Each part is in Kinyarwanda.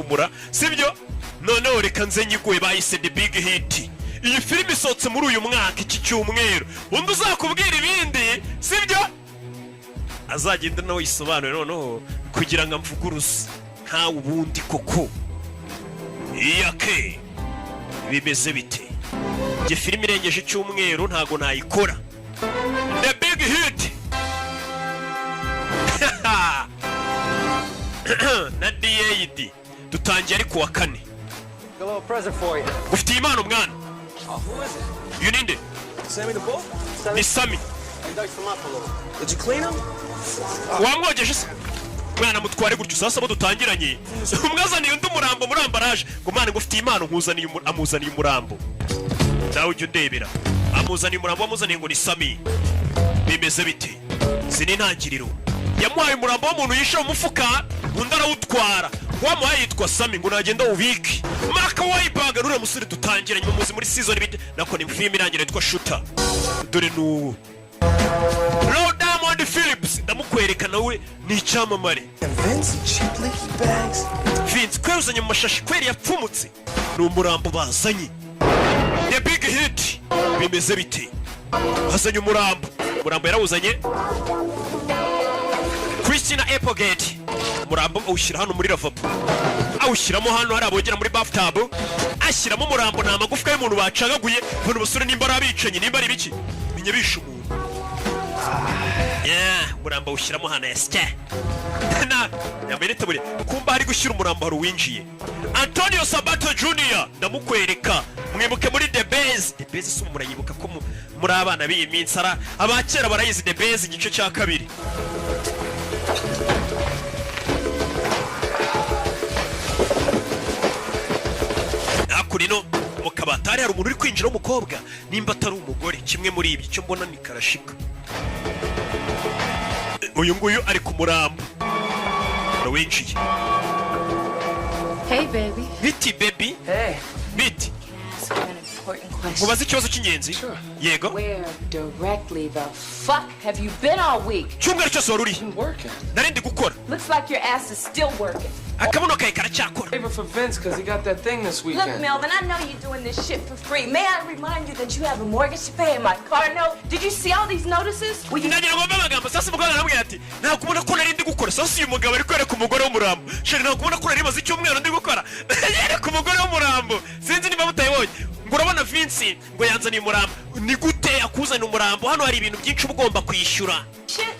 humura sibyo noneho reka nze nyiguye bahise The Big Hit iyi filime isohotse muri uyu mwaka iki cyumweru undi uzakubwira ibindi sibyo azagenda nawe yisobanure noneho kugira ngo amvuguruze ntawe ubundi koko iyake bimeze bite iyi filime irengeje icyumweru ntago nayikora The Big Hit na DAD dutangiye ariko wa kane ufite impano mwana you need it Sammy the bull? ni Sammy Did you clean him? wamwogeje se mwana mutware gutyo sasa bo dutangiranye umwazaniye undi murambo muri ambaraje ngo mwana ngo ufite impano nkuzaniye amuzaniye umurambo nawe ujye ndebera amuzaniye umurambo amuzaniye ngo ni Sammy bimeze bite zini intangiriro yamuhaye umurambo w'umuntu yishe mu mufuka undi arawutwara wamuhaye yitwa Sammy ngo nagenda ubike Mark Wahlberg rure musore dutangiranye muzi muri season bite nako ni film irangira yitwa Shooter dore n'ubu Diamond Phillips ndamukwereka nawe ni icyamamare Vince cheap leaky bags. Vince kwezanye mu mashashi kweri yapfumutse ni umurambo bazanye The Big Hit bimeze bite hazanye umurambo yarawuzanye Christina Applegate umurambo awushyira hano muri lavabo awushyiramo hano hari abogera muri bathtub ashyiramo umurambo ni amagufwa y'umuntu bacagaguye bano basore nimba ari abicanyi nimba ari biki binyabisha umuntu umurambo awushyiramo hano yasya na yambaye netabure kumba hari gushyira umurambo hari uwinjiye Antonio Sabato Jr ndamukwereka mwibuke muri The Base si umurayibuka ko muri abana b'iyi minsi ara abakera barayizi The Base igice cya kabiri akurino mu kabatari hari umuntu uri kwinjira w'umukobwa nimba atari umugore kimwe muri ibi cyo mbona ni karashika uyu nguyu ari ku murambo winjiye Hey baby. Biti baby. Hey. Biti. That's an important question. Mubaze ikibazo cy'ingenzi. Yego. Where directly the fuck have you been all week? Cyumweru cyose wari uri. I'm working. Nari ndi gukora. Looks like your ass is still working. Akabuno kawe karacyakora. Favor for Vince because he got that thing this Look, weekend. Melvin, I know you're doing this shit for free. May I remind you that you have a mortgage to pay and my car note? Did you see all these notices? Will you... Ndagira ngo amagambo sasa umugabo arambwira ati nta kubona ko nari ndi gukora sasa uyu mugabo ari kwereka umugore w'umurambo. Sheri nta kubona ko nari maze icyumweru ndi gukora. Yereka umugore w'umurambo. Sinzi niba mutayibonye. Ngo urabona Vince ngo yanzaniye umurambo. Ni gute akuzana umurambo? Hano hari ibintu byinshi ugomba kwishyura. Shit.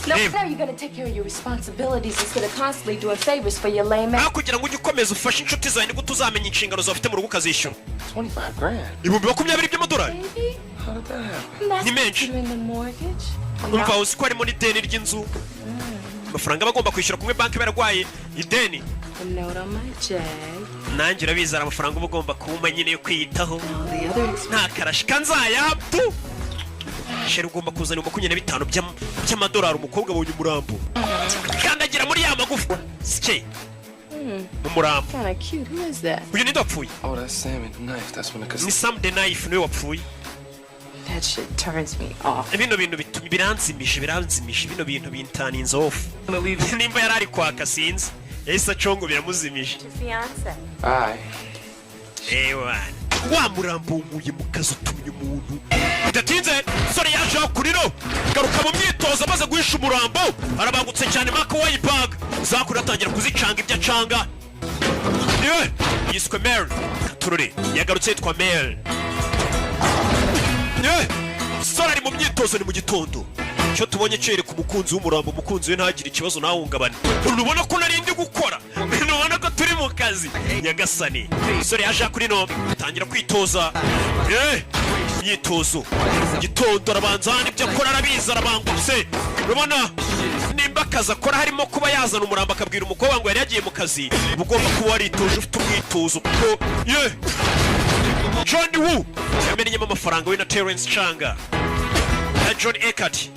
No, now you're gonna take care of your responsibilities instead of constantly doing favors for your lame ass. Kugira ngo ujye ukomeza ufashe inshuti zawe ni gute uzamenya inshingano zawe ufite mu rugo ukazishyura. 25 grand. Ibihumbi 20 by'amadolari. Baby, How did that happen? that's Ni menshi. considering the mortgage. Umva uzi ko harimo n'ideni ry'inzu. Amafaranga bagomba kwishyura kumwe banki barwaye ideni. The note on my jag. Nanjye urabizara amafaranga uba ugomba kuma nyine yo kwiyitaho. All the other expenses. Nta karashika nzayapfu. Sheri ugomba kuzana 25 by'amadolari umukobwa abonye umurambo. Kandagira muri ya magufa. Sike. Umurambo. Kinda cute. Who is that? Uyu ni ndapfuye. Oh, that's Sammy the knife. That's when it Ni Sam the Knife niwe wapfuye. That shit turns me off. Bino bintu bituma biranzimisha bino bintu bintaninze off. gonna leave. Nimba yarari kwaka sinzi. Yahise acongo biramuzimije. Your fiance. Aye. Ewa. Wa murambo nguye mu kazi utumye umuntu. Bidatinze sore yaje akuriro. Garuka mu myitozo amaze guhisha umurambo. Arabangutse cyane Mark Wahlberg. Zakura atangira kuzicanga ibyo acanga. Yiswe Mel. Turore yagarutse yitwa Mel. Sore ari mu myitozo ni mu gitondo. Cyo tubonye cyere ku mukunzi w'umurambo umukunzi we ntagire ikibazo nawungabane. Urubona ko narindi gukora. Urubona ko turi mu kazi. Nyagasani. Sore yaje kuri no tangira kwitoza. Myitozo. Gitondo arabanza n'ibyo akora arabiza arabangutse. Urubona nimba akazi akora harimo kuba yazana umurambo akabwira umukobwa ngo yari yagiye mu kazi. Ugomba kuba waritoje ufite umwitozo kuko John Woo yamenyemo amafaranga we na Terence Changa na John Eckert.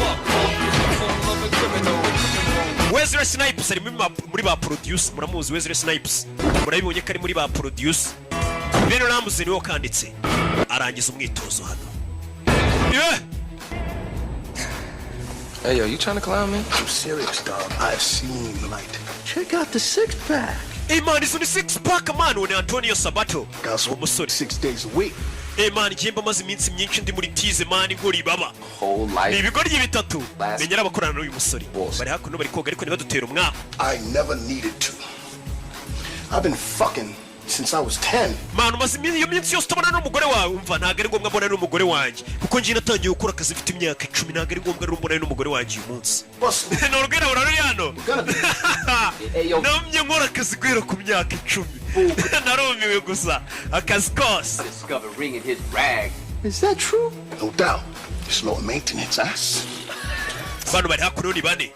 Wesley Snipes ari muri ba produce muramuzi Wesley Snipes murabibonye ko ari muri ba produce Beno Ramsey niwe kanditse arangiza umwitozo hano. Hey, yo, you trying to clown me? I'm serious, dog. I've seen the light. Check out the six-pack. man, izo ni six pack man. Ni Antonio Sabato. Umusore 6 days a week. man, njemba maze iminsi myinshi ndi muri tize man, ngori baba. Whole Ni life. ibigoryi bitatu. Menyera abakorana n'uyu musore. Bari hakuno bari koga ariko ntibadutera umwaka. I never needed to. I've been fucking since I was 10. Man, umaze iyo minsi yose utabona n'umugore wawe. Umva ntago ari ngombwa mbona n'umugore wanjye. Kuko njye natangiye gukora akazi mfite imyaka 10, ntago ari ngombwa mbona n'umugore wanjye uyu munsi. What's Norwera urari hano. Namye nkora akazi guhera ku myaka 10. Narumiwe gusa akazi kose. Discover ring in his rag. Is that true? No doubt. It's low maintenance, ass. Bano bari hakuno ni bane.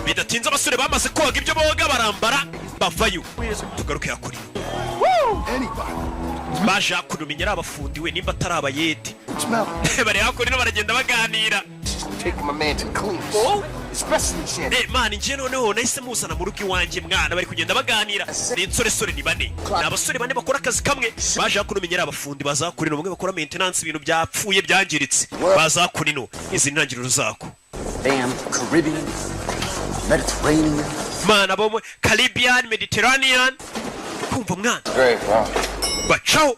Bidatinze abasore bamaze koga ibyo boga barambara bavayo. Tugaruke hakuri. Anybody. Baje hakuno menyera abafundiwe nimba atari abayede. Smell. Bari hakuri no baragenda baganira. Taking my man to the clean. Oh, especially shit. Man, nje noneho nahise muzana mu rugo iwanjye mwana bari kugenda baganira. Ni insore ni bane. Ni abasore bane bakora akazi kamwe. Baje hakuno menyera abafundi bazakurino bamwe bakora maintenance ibintu byapfuye byangiritse. Bazakurino izi ntangiriro zako. Damn Caribbean, Mediterranean. Man, abo Caribbean, Mediterranean. Kumva mwana. Great, wow. Bacaho.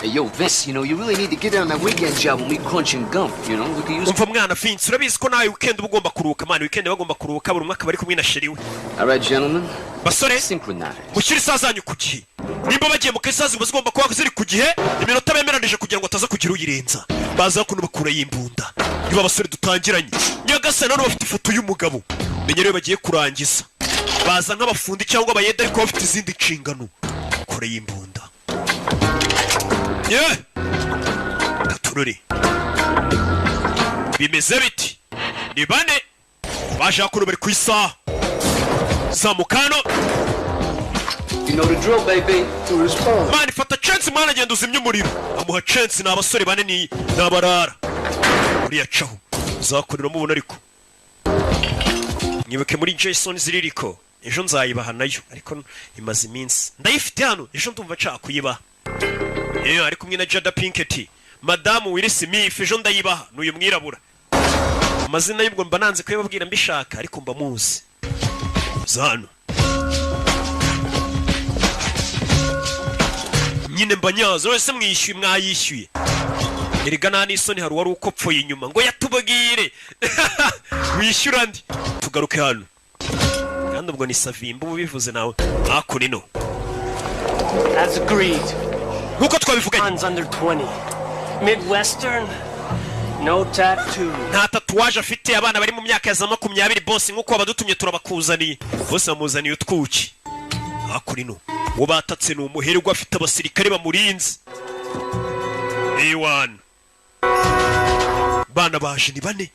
Hey, yo, Vince, you know, you really need to get on that weekend job when we crunching gum, you know? We can use... Umva mwana Vince, urabizi ko nawe weekend uba ugomba kuruhuka man, weekend bagomba kuruhuka buri mwaka bari kumwe na sheri we. All right, gentlemen. Basore, Synchronize. mushyire isaha zanyu ku gihe. Nimba bagiye mu kazi zigomba kuba ziri ku gihe, iminota bemeranije kugira ngo ataza kugira uyirenza. Baza kuno bakura y'imbunda. Niba abasore dutangiranye. Nyagasani none bafite ifoto y'umugabo. Menyere bagiye kurangiza. Baza nk'abafundi cyangwa abayede ariko bafite izindi nshingano. Kure y'imbunda. Yeah. Katururi. Bimeze biti. Ni bane. Baje hakuno bari ku isaha. Zamukano. You know the drill, baby. To respond. Man, fata chance mwana agenda uzimya umuriro. Amuha chance ni abasore bane ni nabarara. Uriya caho. Uzakurira mubona ariko. Nyibuke muri Jason ziririko. Ejo nzayibaha nayo ariko imaze iminsi. Ndayifite hano. Ejo ndumva nshaka kuyibaha. Ari kumwe na Jada Pinkett. Madamu Will Smith ejo ndayibaha n'uyu mwirabura. Amazina y'ubwo mba nanze kuyababwira mbishaka ariko mba muzi. Zano. Nyine mbanyazo wese mwishyuye mwayishyuye. Erega nani isoni hari wari ukopfoye inyuma ngo yatubagire. Wishyura ndi. Tugaruke hano. Kandi ubwo ni Savimba ubivuze nawe. Akunino. As agreed. Nkuko twabivuganye. Hands under 20. Midwestern. No tattoo. Nta tatuwaje afite abana bari mu myaka ya za 20 boss nkuko abadutumye turabakuzaniye. Bose amuzaniye utwuki. Akurino. Wo batatse no umuherwa afite abasirikare bamurinze. A1. Bana baje ni bane.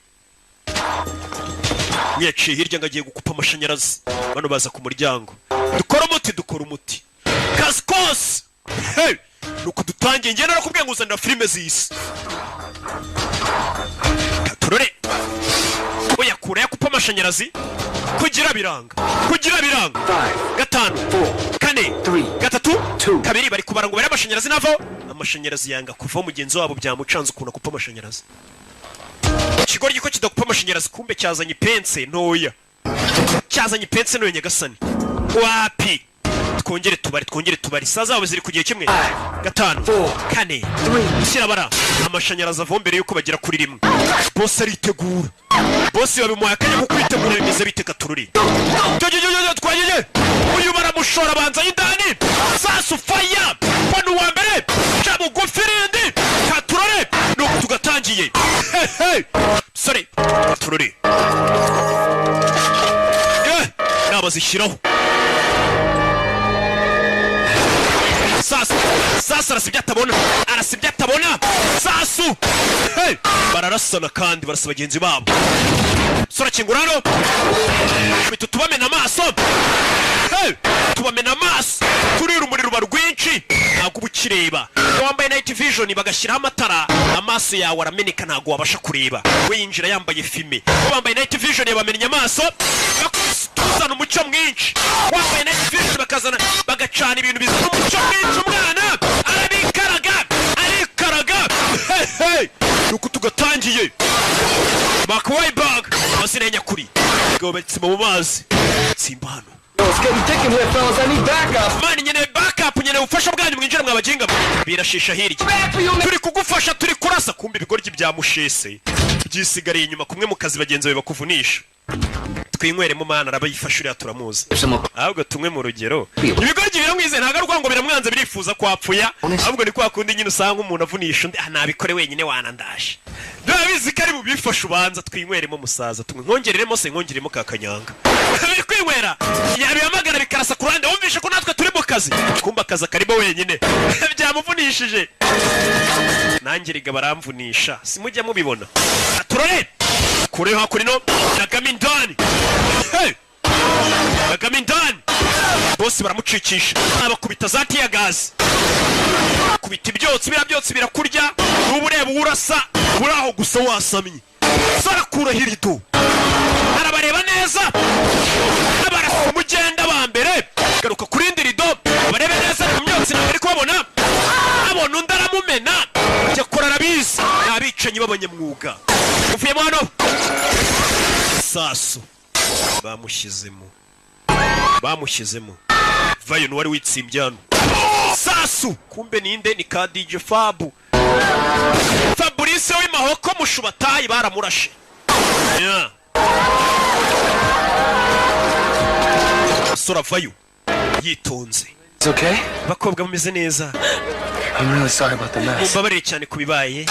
Mwiyaciye hirya ngagiye gukupa amashanyarazi. Bano baza ku muryango. Dukora umuti. Kaskos. Hey! Nuko dutangiye ngena nakubwiye nguzanira filime z'isi. Turore. Oya kure yakupa amashanyarazi. Kugira biranga. Gatanu. 4 3 kabiri bari kubara ngo bari amashanyarazi navo. Amashanyarazi yanga kuva mugenzi wabo byamucanze ukuna kupa amashanyarazi. Ikigori giko kidakupa amashanyarazi kumbe cyazanye pense ntoya. Cyazanye pense ntoya Nyagasani. Wapi? Twongere tubari saza abo ziri kugiye kimwe. 5 4 kirabara amashanyarazi avombere yuko bagira kuri rimwe. Boss aritegura. Boss yabimuha akanya ko kwitegura bimeze biteka tururi. Twagiye. Uyu baramushora banza indani. Sasu fire. Pano wa mbere. Chabu gofirindi. Katurore. Nuko tugatangiye. Hey. Sorry. Tururi. Nabazishiraho. Sasa arasibye atabona Sasu hey bararasana kandi barasa bagenzi babo sora kingurano bitu tubamena amaso hey tubamena amaso turi urumuri ruba rwinshi ntago ubukireba wambaye night vision bagashyiraho amatara amaso yawe arameneka ntago wabasha kureba we yinjira yambaye filme wambaye night vision yabamenya amaso bakuzana umucyo mwinshi wambaye night vision bakazana bagacana ibintu bizana umucyo mwinshi umwana arikaraga hey nuko tugatangiye Mark Wahlberg asine nyakuri abagabo batsima mu mazi tsimba hano It's getting thick in here, fellas. I need backup. mani nyene backup nyene ufasha bwanyu mwinjira mwabajinga birashisha hirya turi kugufasha turi kurasa kumbe ibigoryi bya mushese byisigariye inyuma kumwe mu kazi bagenzi bawe bakuvunisha twinywere mu mana arabayifashurira turamuzi ahubwo tumwe mu rugero ibigoryi biramwize ntago ari ngo biramwanze birifuza kwapfuya ahubwo ni kwa kundi nyine usanga umuntu avunisha undi nabikore wenyine wanandashe ndabizi ko ari bubifasha ubanza twinywere musaza tumwe nkongereremo se nkongeremo kakanyanga kwinywera yabihamagara bikarasa ku ruhande wumvishe ko natwe turi mu kazi kumba akazi karimo wenyine byamuvunishije nanjye riga baramvunisha simujya mubibona turore kureho hakurino nagamindani nagamindani bose baramucikisha abakubita za tiya gazi kubita ibyotsi byotsi birakurya n'ubu ureba urasa uraho gusa wasamye sarakura hirido arabareba neza abarasa umugenda ba mbere garuka kuri indi rido barebe neza mu myotsi ntabwo ari kubabona abona undi aramumena yakora arabizi n'abicanyi b'abanyamwuga uvuyemo hano saso bamushyizemo vayo n'uwari witsimbye hano sasu kumbe ninde ni ka DJ Fabu Fabrice w'imahoko mushubatayi baramurashe sora vayo yitonze It's okay? bakobwa bameze neza I'm really sorry about the mess. mumbabarire cyane kubibaye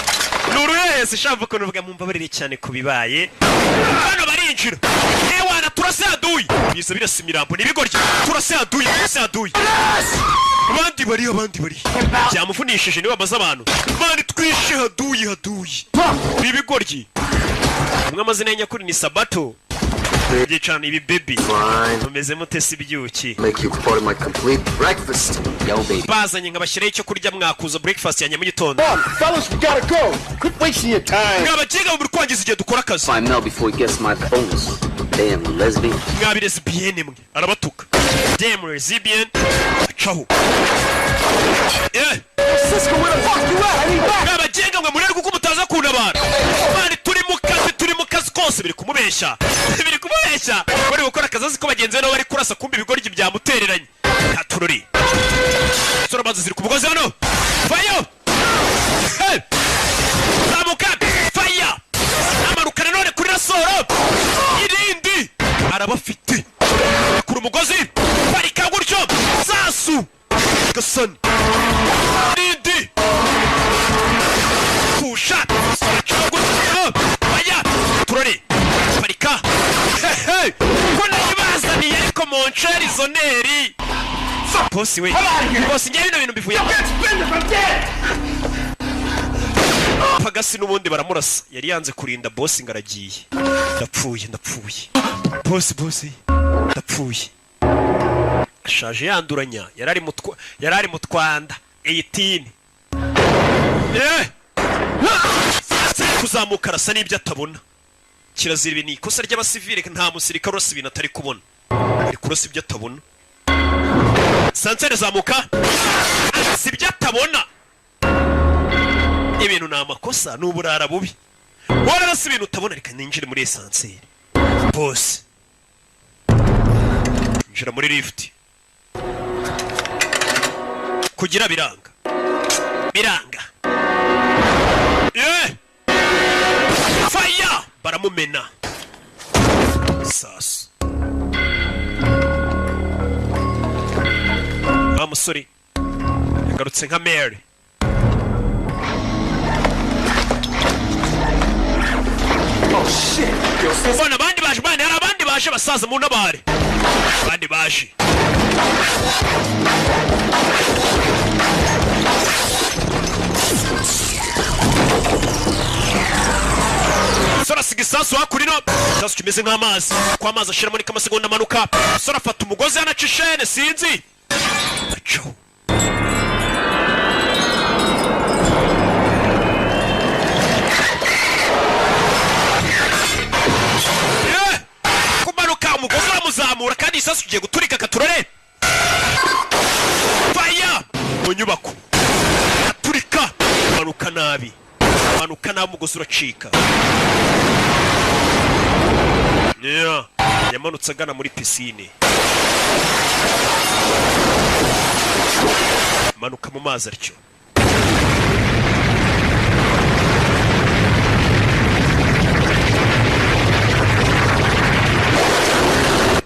nuruhese shava ko nuvuga mumbabarire cyane kubibaye bano barinjira ewana turase aduyi biza birasa imirambo n'ibigoryi turase aduyi abandi bari byamufunishije niba amaze abantu bandi twishe haduyi n'ibigoryi umwe amazina y'anyakuri ni Sabato Gicana ibi baby mumeze mutese ibyuki Make you part of my complete breakfast. Yo, baby. bazanye nkabashyiraho icyo kurya mwakuza breakfast ya mu gitondo Fellas, we gotta go. Quit wasting your time. mwabagiga mu kwangiza igihe dukora akazi Find Mel before he gets my bonus. Damn, lesbian. mwabi lesbienne mwe arabatuka damn lesbian acaho Cisco, where the fuck you at? I need back. mwabagiga mwe murere kuko mutaza kuntabara bari turi mu kazi kose biri kumubeshya bari gukora akazi azi ko bagenzi be bari kurasa kumbi ibigoryi byamutereranye aturori sora maze ziri ku mugozi hano fayo zamuka faya amarukana none kuri rasoro irindi arabafite kuri umugozi barika gutyo sasu gasani irindi pusha faya turori barika kuna yibazaniye ariko moncheri zoneri bosi we bosi njye bino bintu mbivuye pagasi n'ubundi baramurasa yari yanze kurinda bosi ngaragiye ndapfuye bosi ndapfuye ashaje yanduranya yarari mu Twanda 18 kuzamuka arasa n'ibyo atabona kirazira ibi ni ikosa ry'abasivile nta musirikare urasa ibintu atari kubona ari kurasa ibyo atabona sansere zamuka si ibyo atabona ibintu ni amakosa ni uburara bubi wararasa ibintu utabona reka ninjire muri esanseri bose njira muri lift kugira biranga fire baramumena sasu wa musore yagarutse nka Mary bona abandi baje bane hari abandi baje basaza mu nabare abandi baje sora sigisasu hakurino sasu kimeze nk'amazi kwa amazi ashiramo ni kamasegonda amanuka sora afata umugozi yanaca ishene sinzi aco kumanuka umugozi uramuzamura kandi isasu kigiye guturika katurore faya mu nyubako aturika manuka nabi umugozi uracika Yeah, yamanutse agana muri pisine. Manuka mu mazi aricyo.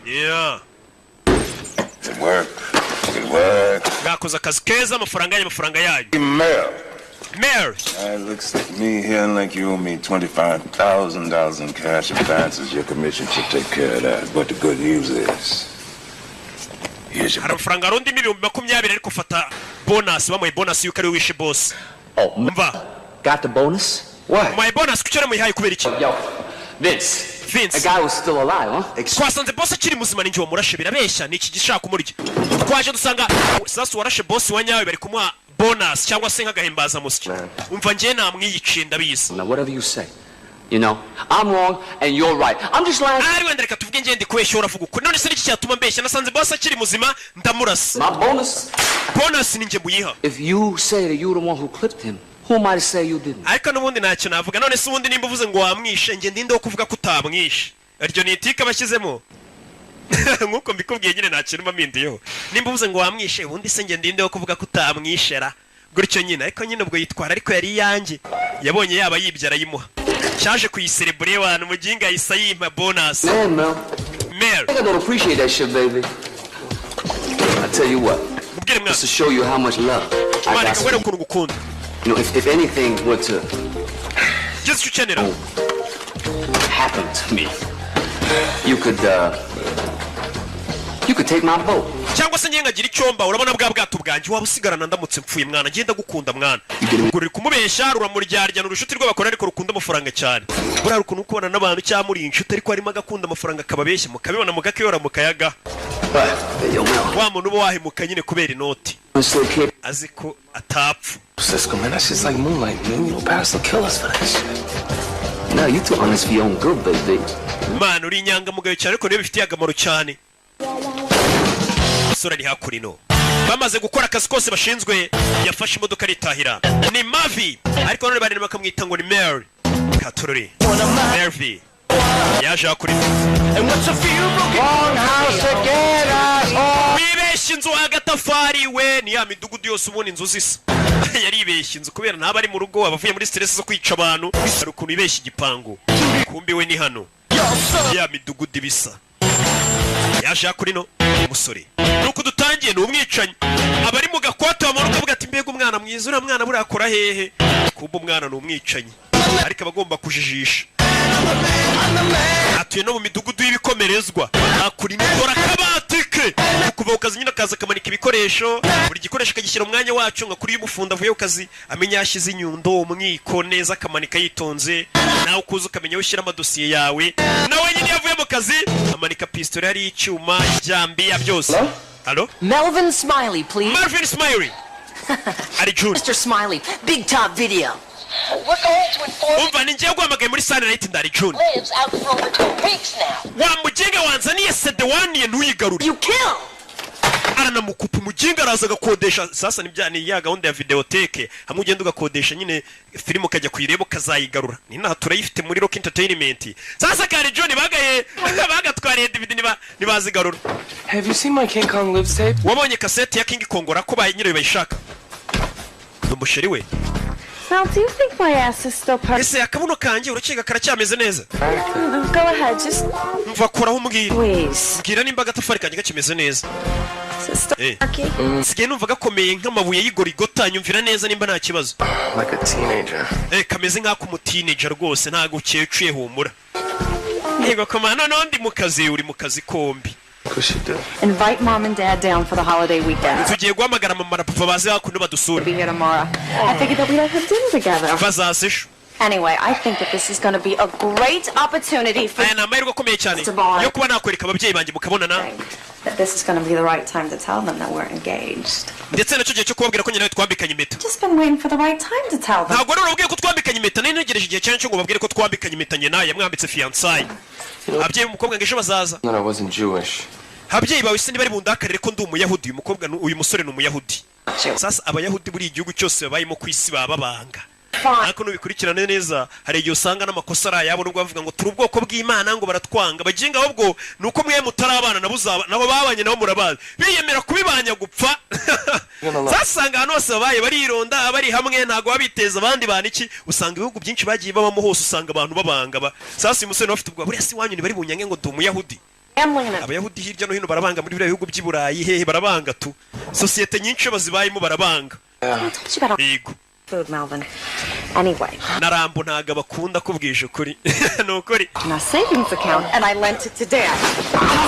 Yeah. Good work. Good work. Gakoze akazi keza, amafaranga yayo. Mayor. Mayor. It looks like me hearing like you owe me $25,000 in cash advances. Your commission should take care of that. But the good news is, here's your Hari amafaranga arundi $20,000 ariko fata bonus, bamuye bonus yuko ari wishe boss. Oh, Umva. got the bonus? What? My bonus kucyore muyihaye kubera iki? Yo, Vince. Vince. The guy was still alive, huh? Twasanze boss akiri muzima ninjye wamurashe birabeshya niki gishaka kumurya. Twaje dusanga sasa warashe boss wanyawe bari kumuha bonus cyangwa se nk'agahimbaza musiki. Umva ngiye namwiyice ndabizi. Now whatever you say. You know, I'm wrong and you're right. I'm just lying. Ari wenda reka tuvuge ngiye ndi kubeshya uravuga uko. None se niki cyatuma mbeshya nasanze boss akiri muzima ndamurasa. My bonus. Bonus ninjye muyiha. If you say that you're the one who clipped him, who am I to say you didn't? Ariko n'ubundi ntacyo navuga. None se ubundi nimba uvuze ngo wamwishe ngiye ndinde wo kuvuga ko utamwishe. Aryo ni itika bashyizemo. Nkuko mbikubwiye nyine nta kintu mpinduyeho. Nimba uvuze ngo wamwishe ubundi se ngiye ndinde wo kuvuga ko utamwishera. Gutyo nyine ariko nyine ubwo yitwara ariko yari yanjye. Yabonye yaba yibyara yimuha. Cyaje kuyiserebure wana muginga yisayima bonus. Man, Mel. Mel. I don't appreciate that shit, baby. I tell you what. Mubwire mwana. Just to show you how much love I Mwana got. kwere ukuntu gukunda. You know, if anything were to Just icyo ukenera. happen to me, you could take my boat. Cyangwa se ngenga gira icyomba urabona bwa bwato bwanjye waba usigarana ndamutse mpfuye mwana ngenda gukunda mwana. Uri kumubeshya ruramuryaryana urushuti rw'abakora ariko rukunda amafaranga cyane. Buriya rukuntu kubona n'abantu cyangwa muri inshuti ariko harimo agakunda amafaranga akababeshya mukabibona mugakiyora mukayaga. Yo, Mel. Wa muntu uba wahemuka nyine kubera inoti. Honestly, kid. Azi ko atapfa. Cisco, man, that shit's like moonlight, man. You know, Paris will kill us for that shit. No, you too honest for your own good, baby. Man uri inyangamugayo cyane ariko niyo bifitiye akamaro cyane. Sura ari hakurino. Bamaze gukora akazi kose bashinzwe yafashe imodoka aritahira. Ni Mavi ariko none bari bakamwita ngo ni Mary. Katorore. Mary. Yaje hakurino. And what's a few broken house again, asshole? Wibeshye inzu agatafari we ni ya midugudu yose ubona inzu zisa. Yaribeshye inzu kubera ntaba ari mu rugo abavuye muri stress zo kwica abantu. Hari ukuntu ibeshye igipangu. Kumbi we ni hano. Ya midugudu bisa. Yaje hakurino umusore. Nuko dutangiye ni umwicanyi. Abari mu gakwate bamara kuvuga ati mbega umwana mwiza uriya mwana buriya akora hehe. Kumba umwana ni umwicanyi. Ariko abagomba kujijisha. Atuye no mu midugudu y'ibikomerezwa. Akurimo dora kabatike. Kuva ukazi nyine akaza kamanika ibikoresho. Buri gikoresho kagishyira umwanya wacu nka kuri y'umufundo avuye ukazi amenya yashyize inyundo umwiko neza kamanika yitonze. Nawe ukuza ukamenya ushyira amadosiye yawe. Nawe nyine yavuye mu kazi amanika pistole ari icyuma ijambi ya byose. Hello? Melvin Smiley, please. Marvin Smiley. Ari June. Mr. Smiley, Big Top Video. We're going to inform Umva ni ngiye guhamagaye muri Sunlight ndari June. lives out for over 2 weeks now. Wa mujinga wanzaniye sedewani ntuyigarure. You kill! Aranamukupa umujinga araza agakodesha sasa ni ya gahunda ya videoteke hamwe ugenda ugakodesha nyine filime ukajya kuyireba ukazayigarura ni naha turayifite muri Rock Entertainment sasa kare John bagatwariye DVD nibazigarura. Have you seen my King Kong lives tape? Wabonye cassette ya King Kong ko nyine bayishaka n'umusheri we. Mel, do you think my ass is still part? Ese akabuno kanjye urukeka karacyameze neza. Go ahead, just Mva koraho umbwira. please. Mbwira nimba agatafari kanjye gakimeze neza. Still Sigaye numva gakomeye nk'amabuye y'igorigota nyumvira neza nimba nta kibazo. Like a teenager. Kameze nk'ak'umuteenager rwose ntago uciye humura. Yego komana nondi mu kazi uri mu kazi kombi. What's she do? Invite Mom and Dad down for the holiday weekend. Tugiye guhamagara mama na papa baze hakuno badusura. Be here tomorrow. I figured that we'd have dinner together. Bazasesho. Anyway, I think that this is going to be a great opportunity for Aya ni amahirwe akomeye cyane yo kuba nakwereka ababyeyi banjye mukabonana. that this is going to be the right time to tell them that we're engaged. Ndetse nacyo gihe cyo kubabwira ko nyine twambikanye impeta. Just been waiting for the right time to tell them. Ntabwo rero ubwiye ko twambikanye impeta nari ntegereje igihe cyane cyo ngo babwire ko twambikanye impeta nyina yamwambitse fiancé. Ababyeyi umukobwa ngo ejo bazaza. No, I wasn't Jewish. Ababyeyi bawe se bari bundakarire ko ndi umuyahudi uyu mukobwa uyu musore ni umuyahudi. Sasa abayahudi buri igihugu cyose babayemo ku isi bababanga. ariko nubikurikirane neza hari igihe usanga n'amakosa ari ayabo nubwo bavuga ngo turi ubwoko bw'Imana ngo baratwanga baginga ahubwo nuko mwe mutarabana nabo babanye nabo murabazi biyemera kubibanya gupfa zasanga hano hose babaye barironda bari hamwe ntago babiteza abandi bana iki usanga ibihugu byinshi bagiye babamo hose usanga abantu babanga sasa umusore bafite ubwo buriya si wanyu ni bari bunyange ngo ndi umuyahudi abayahudi hirya no hino barabanga muri biriya bihugu by'iburayi hehe barabanga tu sosiyete nyinshi bazibayemo barabanga yego food, Melvin. Anyway. Narambo ntago bakunda kubwije ukuri. Nukuri. My savings account, and I lent it to Dad.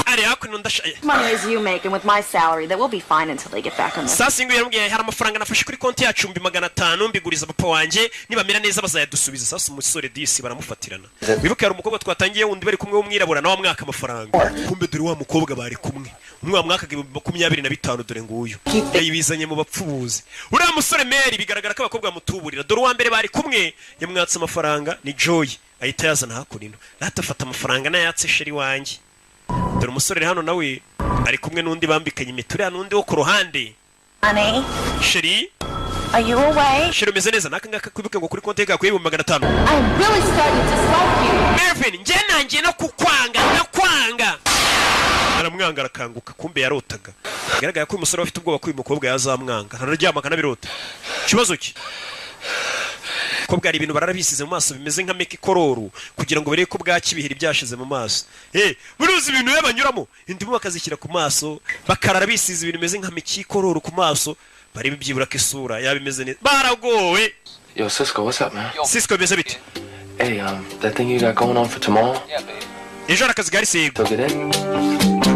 Ari hakuno ndashaye. Money as you make, and with my salary, that will be fine until they get back on this. Sasa ingo yambwiye hari amafaranga nafashe kuri konti yacu 500 mbiguriza papa wanje nibamera neza bazayadusubiza. Sasa umusore disi baramufatirana. Wibuke hari umukobwa twatangiye wundi bari kumwe w'umwirabura na wa mwaka amafaranga. Kumbe dore wa mukobwa bari kumwe. Umwe mwaka 25 dore nguyu. Yibizanye mu bapfubuzi. Uriya musore Mary bigaragara ko abakobwa mutuburira. Dore wa mbere bari kumwe yamwatse amafaranga ni Joy. Ahita yazana hakurino. Natafata amafaranga nayatse sheri wanje. Dore umusore hano nawe ari kumwe n'undi bambikanye imitura n'undi wo ku ruhande. Honey. Sheri. Are you away? Sheri umeze neza nakanga kwibuke ngo kuri konti yawe ku 500. I'm really starting to dislike you. Mervin, nje nanjye no kukwanga nakwanga. Aramwanga arakanguka kumbe yarotaga. Bigaragara ko uyu musore afite ubwoba ko uyu mukobwa yazamwanga. Hararyama kanabirota. Kibazo ki? Kobwa ari ibintu bararabisize mu maso bimeze nka meki kororo kugira ngo bereke ko bwakibihira byashize mu maso. Buruzi ibintu yabanyuramo indimu bakazishyira ku maso bakarara bisize ibintu bimeze nka meki kororo ku maso bari bibyibura ko isura yabimeze neza. Baragowe. Yo Cisco, what's up, man? Cisco beze bite? Hey, that thing you got going on for tomorrow? Yeah, babe. Ejo arakazi gari sego.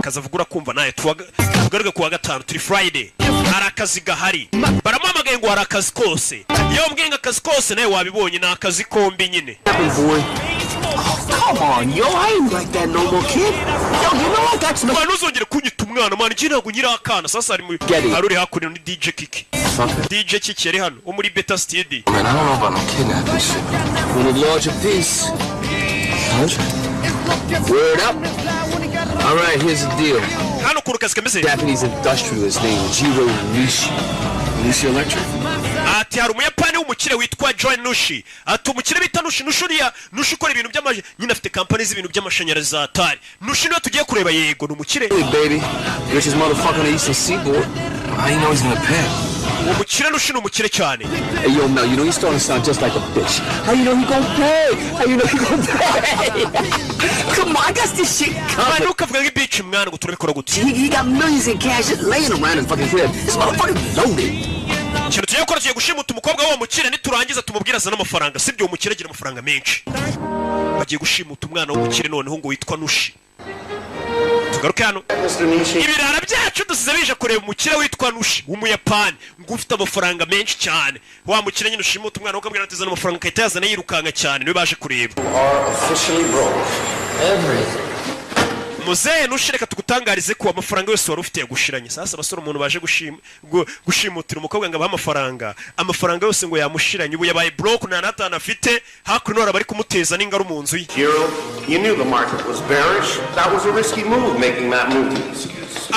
Kazavugura kumva naye tugaruke kuwa gatanu turi Friday. Arakazi gahari. Baramamagaye ngo arakazi kose. Iyo mbwenga akazi kose naye wabibonye na akazi kombi nyine. Come on, yo, I ain't like that no more, kid. Yo, you know I got some... Man, uzongere kunyita umwana, man, njye ntabwo nyiri akana. Sasa ari haruri hakurino ni DJ Kiki. DJ Kiki yari hano, wo muri Beta Studio. Man, I don't know about no kidnapping shit. We need larger piece. Word up. All right, here's the deal. Hano kuru kazi kameze. Japanese industrialist named Jiro Nishi. Nishi Electric. Ati hari umuyapani w'umukire witwa Joy Nushi. Ati umukire bita Nushi Nushi ukora ibintu by'amaje nyine afite company z'ibintu by'amashanyarazi za Atari. Nushi niwe tugiye kureba yego ni umukire. Hey baby, richest motherfucker on the Eastern Seaboard. How you know he's gonna pay? Umukire Nushi ni umukire cyane. Hey yo Mel, you know he's starting to sound just like a bitch. How you know he gonna pay? How you know he gonna pay? Come on, I got this shit covered. Man, ukavuga nk'ibitch mwana ngo turabikora gute? He got millions in cash just laying around his fucking crib. This motherfucker loaded. Ikintu tugiye gukora tugiye gushimuta umukobwa wo mukire niturangiza tumubwira azana amafaranga sibyo umukire agira amafaranga menshi. Bagiye gushimuta umwana wo mukire noneho ngo witwa Nushi. Tugaruke hano. Ibirara byacu dusize bije kureba umukire witwa Nushi w'umuyapani ngo ufite amafaranga menshi cyane. Wa mukire nyine ushimuta umwana ukabwira ati zana amafaranga kayita yazana yirukanga cyane niwe baje kureba. Muzee Nushi reka tugutangarize ko amafaranga yose wari ufite yagushiranye. Sasa basore umuntu baje gushimutira umukobwa ngo abaha amafaranga yose ngo yamushiranye ubu yabaye broke na natana afite hakuno nora bari kumuteza n'ingaru mu nzu ye. You knew the market was bearish. That was a risky move making that move.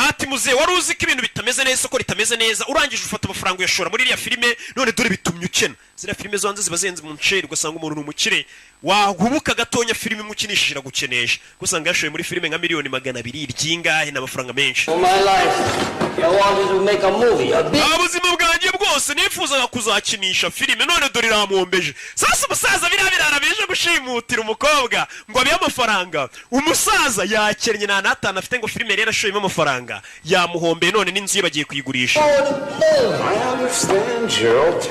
Ati muzee wari uzi ko ibintu bitameze neza soko ritameze neza urangije ufata amafaranga yashora muri iriya filime none dore bitumye ukena. Zira filime zo hanze zibazenze mu nceri ugasanga umuntu n'umukire wahubuka gatonya filime mukinishije gukenesha gusanga yashoye muri filime nka miliyoni 200 ryingahe n'amafaranga menshi. Abuzima bwanjye bwose nifuzaga kuzakinisha filime none dore iramuombeje. Sasa umusaza birabirara bije gushimutira umukobwa ngo abiye amafaranga. Umusaza yakennye na natana afite ngo filime rero ashoyemo amafaranga yamuhombe none n'inzu ye bagiye kuyigurisha. I understand, Gerald.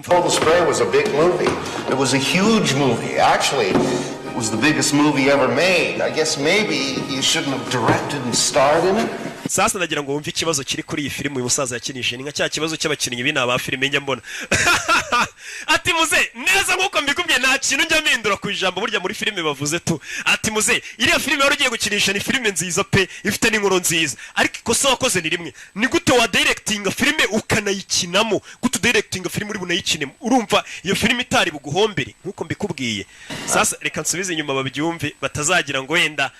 Cold Spray was a big movie. It was a huge movie. Actually, it was the biggest movie ever made. I guess maybe you shouldn't have directed and starred in it. Sasa ndagira ngo wumve ikibazo kiri kuri iyi filime uyu musaza yakinishije ni nka cya kibazo cy'abakinnyi bina ba filime njya mbona. Ati muze neza nkuko mbikubwiye nta kintu njya mpindura ku ijambo burya muri filime bavuze tu. Ati muze iriya filime wari ugiye gukinisha ni filime nziza pe ifite n'inkuru nziza ariko ikosa wakoze ni rimwe ni gute wa directinga filime ukanayikinamo gute directinga filime uri bunayikinemo urumva iyo filime itari buguhombere nkuko mbikubwiye. Sasa reka nsubize inyuma babyumve batazagira ngo wenda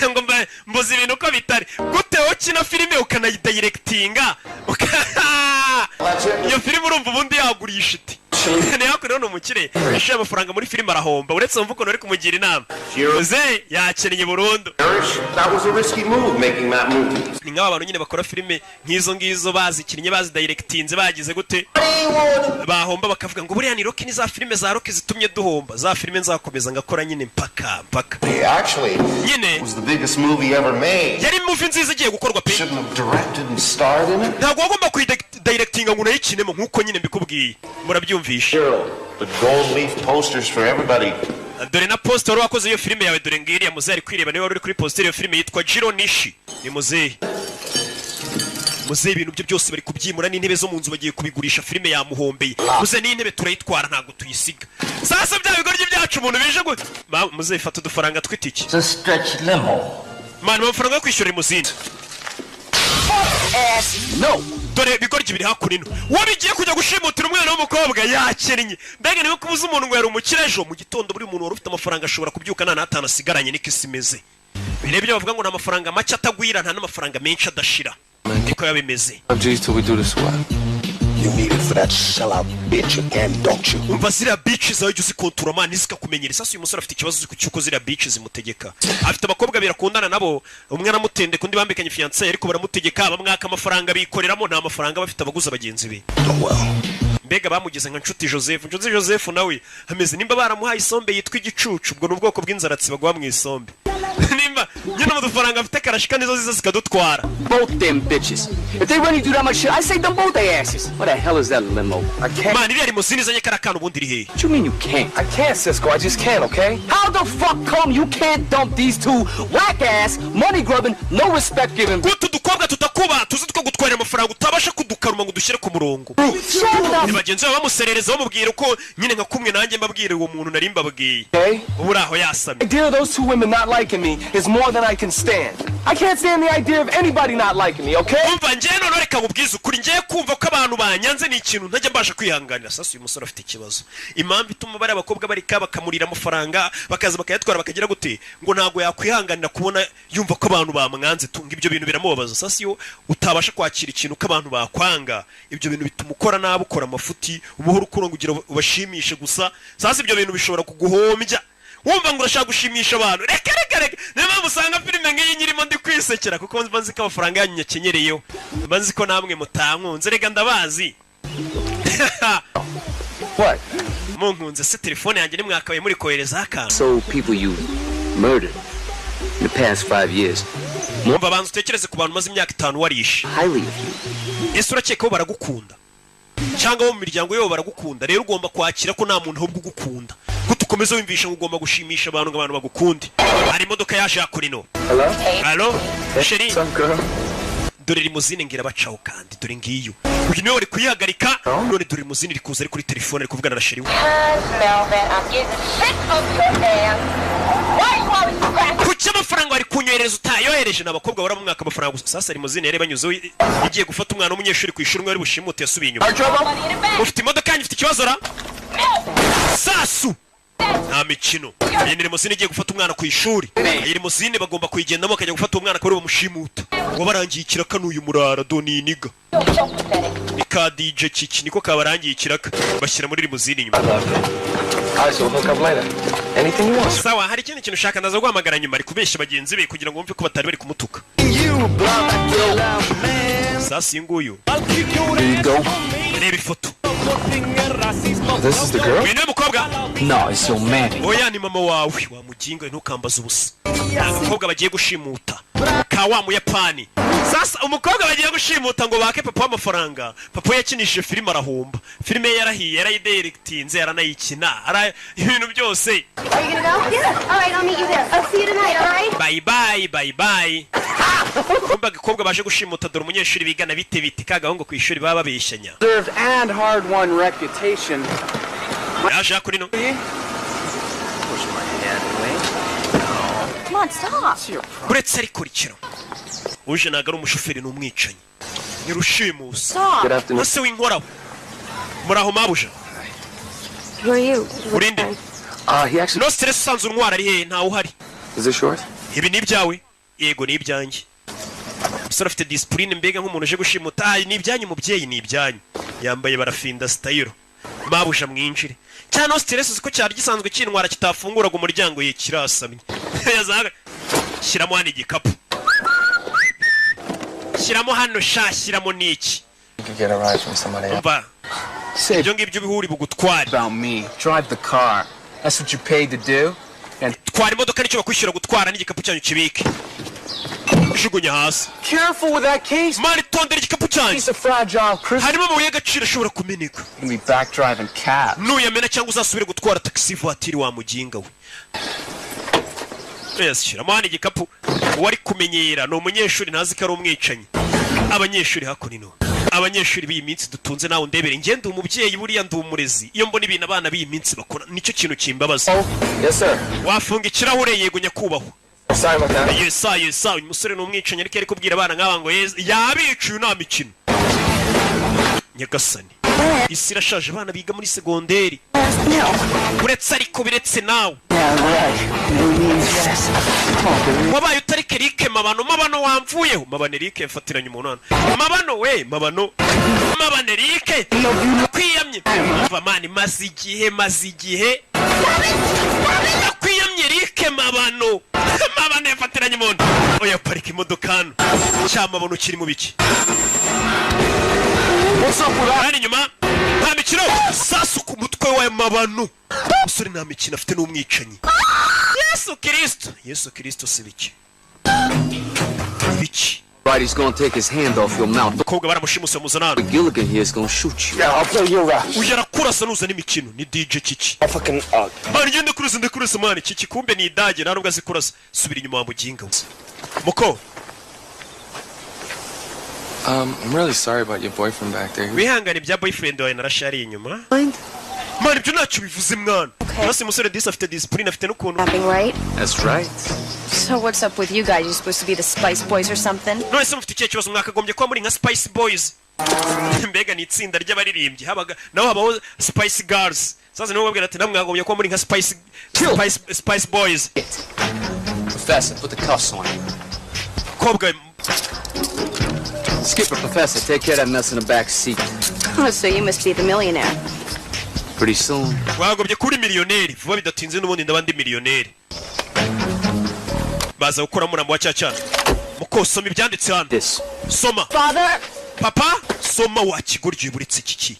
ngo mbuze ibintu uko bitari gute wowe ukina filime ukanayidirectinga iyo filime urumva ubundi yagurisha iti ntiyakure hano umukire yashoye amafaranga muri filime arahomba uretse wumva ukuntu uri kumugira inama uze yakennye burundu. Ni nk'aba bantu nyine bakora filime nk'izo ngizo bazikinnye bazidirectinze bagize gute bahomba bakavuga ngo buriya ni Rocky ni za filime za Rocky zitumye duhomba za filime nzakomeza ngakora nyine mpaka nyine yari movie nziza igiye gukorwa pe ntabwo wagomba kuyidirectinga ngo unayikinemo nk'uko nyine mbikubwiye murabyumvisha. Dore na poster wari wakoze iyo filime yawe dore ngiriya muzehe ari kwireba niwe wari uri kuri poster iyo filime yitwa Jiro Nishi ni muzehe ibintu byo byose bari kubyimura n'intebe zo mu nzu bagiye kubigurisha filime yamuhombeye muzehe n'intebe turayitwara ntabwo tuyisiga sasa bya bigoryi byacu umuntu bije muzehe fata udufaranga tw'itiki mani amafaranga yo kwishyura limuzine no dore bigoryi biri hakurino wabigiye kujya gushimutira umwana w'umukobwa yakennye mbega niwe kubuza umuntu ngo yari umukire ejo mu gitondo buri muntu wari ufite amafaranga ashobora kubyuka nta n'atanu asigaranye niko isi imeze birebye bavuga ngo ni amafaranga make atagwira nta n'amafaranga menshi adashira niko yabimeze. You need it for that sellout bitch again, don't you? Umva ziriya bitch zawe jya uzikontura mani zikakumenyera sasa uyu musore afite ikibazo cy'uko ziriya bitch zimutegeka afite abakobwa birakundana nabo umwe aramutende kundi bambikanye fiancé ariko baramutegeka bamwaka amafaranga bikoreramo nta mafaranga bafite abaguza bagenzi be mbega bamugeze nka nshuti Joseph nawe hameze nimba baramuhaye isombe yitwa igicucu ubwo n'ubwoko bw'inzaratsi bagwa mu isombe nimba nyine amafaranga afite karashika nizo ziza zikadutwara. Both them bitches. If they really do that much shit, I say them both their asses. What the hell is that limo? I can't. Man, iriya limuzini izanye kara kantu ubundi iri hehe? What you mean you can't? I can't, Cisco. I just can't, okay? How the fuck come you can't dump these two whack ass, money grubbing, no respect giving? Gutu dukobwa tutakuba tuzi two gutwara amafaranga utabasha kudukaruma ngo dushyire ku murongo. Ni bagenzi babo bamuserereza bamubwira uko nyine nka kumwe nanjye mbabwire uwo muntu nari mbabwiye. Ubura aho yasamye. The idea of those two women not liking me is more than I can stand. I can't stand the idea of anybody not liking me, okay? Umva njye none reka mubwize ukuri njye kumva ko abantu banyanze ni ikintu ntajya mbasha kwihanganira sasa uyu musore afite ikibazo impamvu ituma bari abakobwa bari bakamurira amafaranga bakaza bakayatwara bakagira gute ngo ntago yakwihanganira kubona yumva ko abantu bamwanze tunga ibyo bintu biramubabaza sasa iyo utabasha kwakira ikintu ko abantu bakwanga ibyo bintu bituma ukora nabi ukora amafuti ubuhoro ukura ngo ugira ubashimishe gusa sasa ibyo bintu bishobora kuguhombya wumva ngo urashaka gushimisha abantu reka niyo mpamvu usanga filime nk'iyi nyirimo ndi kwisekera kuko mbanzi ko amafaranga yanyu nyakenyereyeho mbanzi ko namwe mutankunze reka ndabazi. What? Munkunze se telefone yanjye nimwakabaye muri kohereza akantu. So people you murdered in the past 5 years. Mwumva bantu utekereze ku bantu maze imyaka 5 warishe. Highly of you. Ese urakeka ko baragukunda cyangwa mu miryango yabo baragukunda rero ugomba kwakira ko nta muntu ahubwo ugukunda ko tukomeza wimvisha ngo ugomba gushimisha abantu ngo abantu bagukunde. Hari imodoka yaje yakurino. Hello Sheri dore limuzine ngira bacaho kandi dore ngiyo uyu niwe wari kuyihagarika none dore limuzine iri kuza ari kuri telefone ari kuvugana na Sheri we. Kuki amafaranga wari kunyohereza utayohereje n'abakobwa bara mu mwaka amafaranga gusa sasa limuzine yari banyuzeho igiye gufata umwana w'umunyeshuri ku ishuri wari bushimute yasubiye inyuma. Ufite imodoka yanyu ifite ikibazo ra sasu nta mikino iyi limuzine igiye gufata umwana ku ishuri iyi limuzine bagomba kuyigendamo akajya gufata umwana akaba bamushimuta ngo barangiye ikiraka n'uyu murara doni niga ika DJ Kiki niko kabarangiye ikiraka bashyira muri limuzine inyuma. Sawa hari ikindi kintu ushaka ndaza guhamagara nyuma ari kubeshya bagenzi be kugira ngo wumve ko batari bari kumutuka. Sasa nguyu reba ifoto. This is the girl? Wine mukobwa? No, it's your man. Oya ni mama wawe wamuginga ntukambaza ubusa. Umukobwa bagiye gushimuta ka wa mu Yapani. Sasa umukobwa bagiye gushimuta ngo bake papa amafaranga. Papa yakinishije filime arahomba. Filime yarahiye yarayidirectinze yaranayikina. Ara ibintu byose. Are you gonna go? Yeah. All right, I'll meet you there. I'll see you tonight, all right? Bye bye. Kumba gikobwa baje gushimuta dore umunyeshuri bigana bite kagahungu ku ishuri baba babeshanya. Served and hard won reputation. Yaje kuri no. Come on, stop. Uretse ari kurikira. Uje nagara umushoferi n'umwicanyi. Nirushimusa. Stop. Ase w'inkoraho. Muraho mabuja. Who are you? Urinde. He actually. No stress sanzu ntwara ari he nta uhari. Is it short? ibi ni ibyawe yego ni ibyanjye umusore afite disipurine mbega nk'umuntu uje gushimuta ni ibyanyu mubyeyi ni ibyanyu yambaye barafinda style babusha mwinjire cyane stress uko cyari gisanzwe cyintwara kitafunguraga umuryango ye kirasamye yazaga shyiramo hano igikapu shyiramo hano shyiramo niki get a ride from somebody else. umva ibyo ngibyo bihuri bugutwara About me. Drive the car. That's what you paid to do. And twara imodoka nicyo bakwishyura gutwara n'igikapu cyanyu kibike jugunya hasi careful with that case. mani tondera igikapu cyanyu Piece of fragile crystal. harimo amabuye y'agaciro ashobora kumeneka You can be back driving cab. nuyamena cyangwa uzasubire gutwara taxi voiture wa muginga we yes shyiramo hano igikapu wari kumenyera ni umunyeshuri ntazi ko ari umwicanyi abanyeshuri hakunino abanyeshuri b'iyi minsi dutunze nawe ndebere ngende umubyeyi buriya ndi umurezi iyo mbona ibintu abana b'iyi minsi bakora nicyo kintu kimbabaza Yes, sir. wafunga ikirahure yego nyakubahwa Sorry about that. yesa uyu musore ni umwicanyi ariko ari kubwira abana nk'aba ngo yabicuye nta mikino nyagasani isi irashaje abana biga muri segonderi uretse ariko biretse nawe wabaye utari kerike mabano wamvuyeho mabano Eric yafatiranye umuntu hano mabano Eric kwiyamye umva mani maze igihe kwiyamye Eric mabano yafatiranye umuntu oya parika imodoka hano cyamabano kiri mu biki hano inyuma nta mikino sasu ku mutwe wa mabano umusore nta mikino afite n'umwicanyi Yesu Kristo si biki Right, he's gonna take his hand off your mouth. Koga baramushimuse muzanana. Gilligan here is gonna shoot you. Yeah, I'll play your rap. Ujara kurasa nuza n'imikino ni DJ Kiki. I fucking Mani ngende kurasa mani Kiki kumbe ni idage nta nubwo azikurasa subira inyuma wa muginga. Muko. I'm really sorry about your boyfriend back there. Wihangane bya boyfriend wawe narashari inyuma. Mani byo ntacyo bivuze mwana. Basi musore disi afite discipline afite n'ukuntu. Right? That's right. So what's up with you guys? You supposed to be the Spice Boys or something? No, ese mufite ikihe kibazo mwakagombye kuba muri nka Spice Boys. Mbega ni itsinda ry'abaririmbyi habaga naho habaho Spice Girls. Sasa niho babwira ati namwe mwagombye kuba muri nka Spice Boys. Professor, put the cuffs on him. Kobwa Skipper, Professor, take care of that mess in the back seat. Oh, so you must be the millionaire. Pretty soon. Wagobye kuri miliyoneri vuba bidatinze n'ubundi ndabandi miliyoneri. Baza gukora murambo wa cyacana. Mukosoma ibyanditse hano. Soma. Father. Papa, soma wa kiguryo buritse kiki.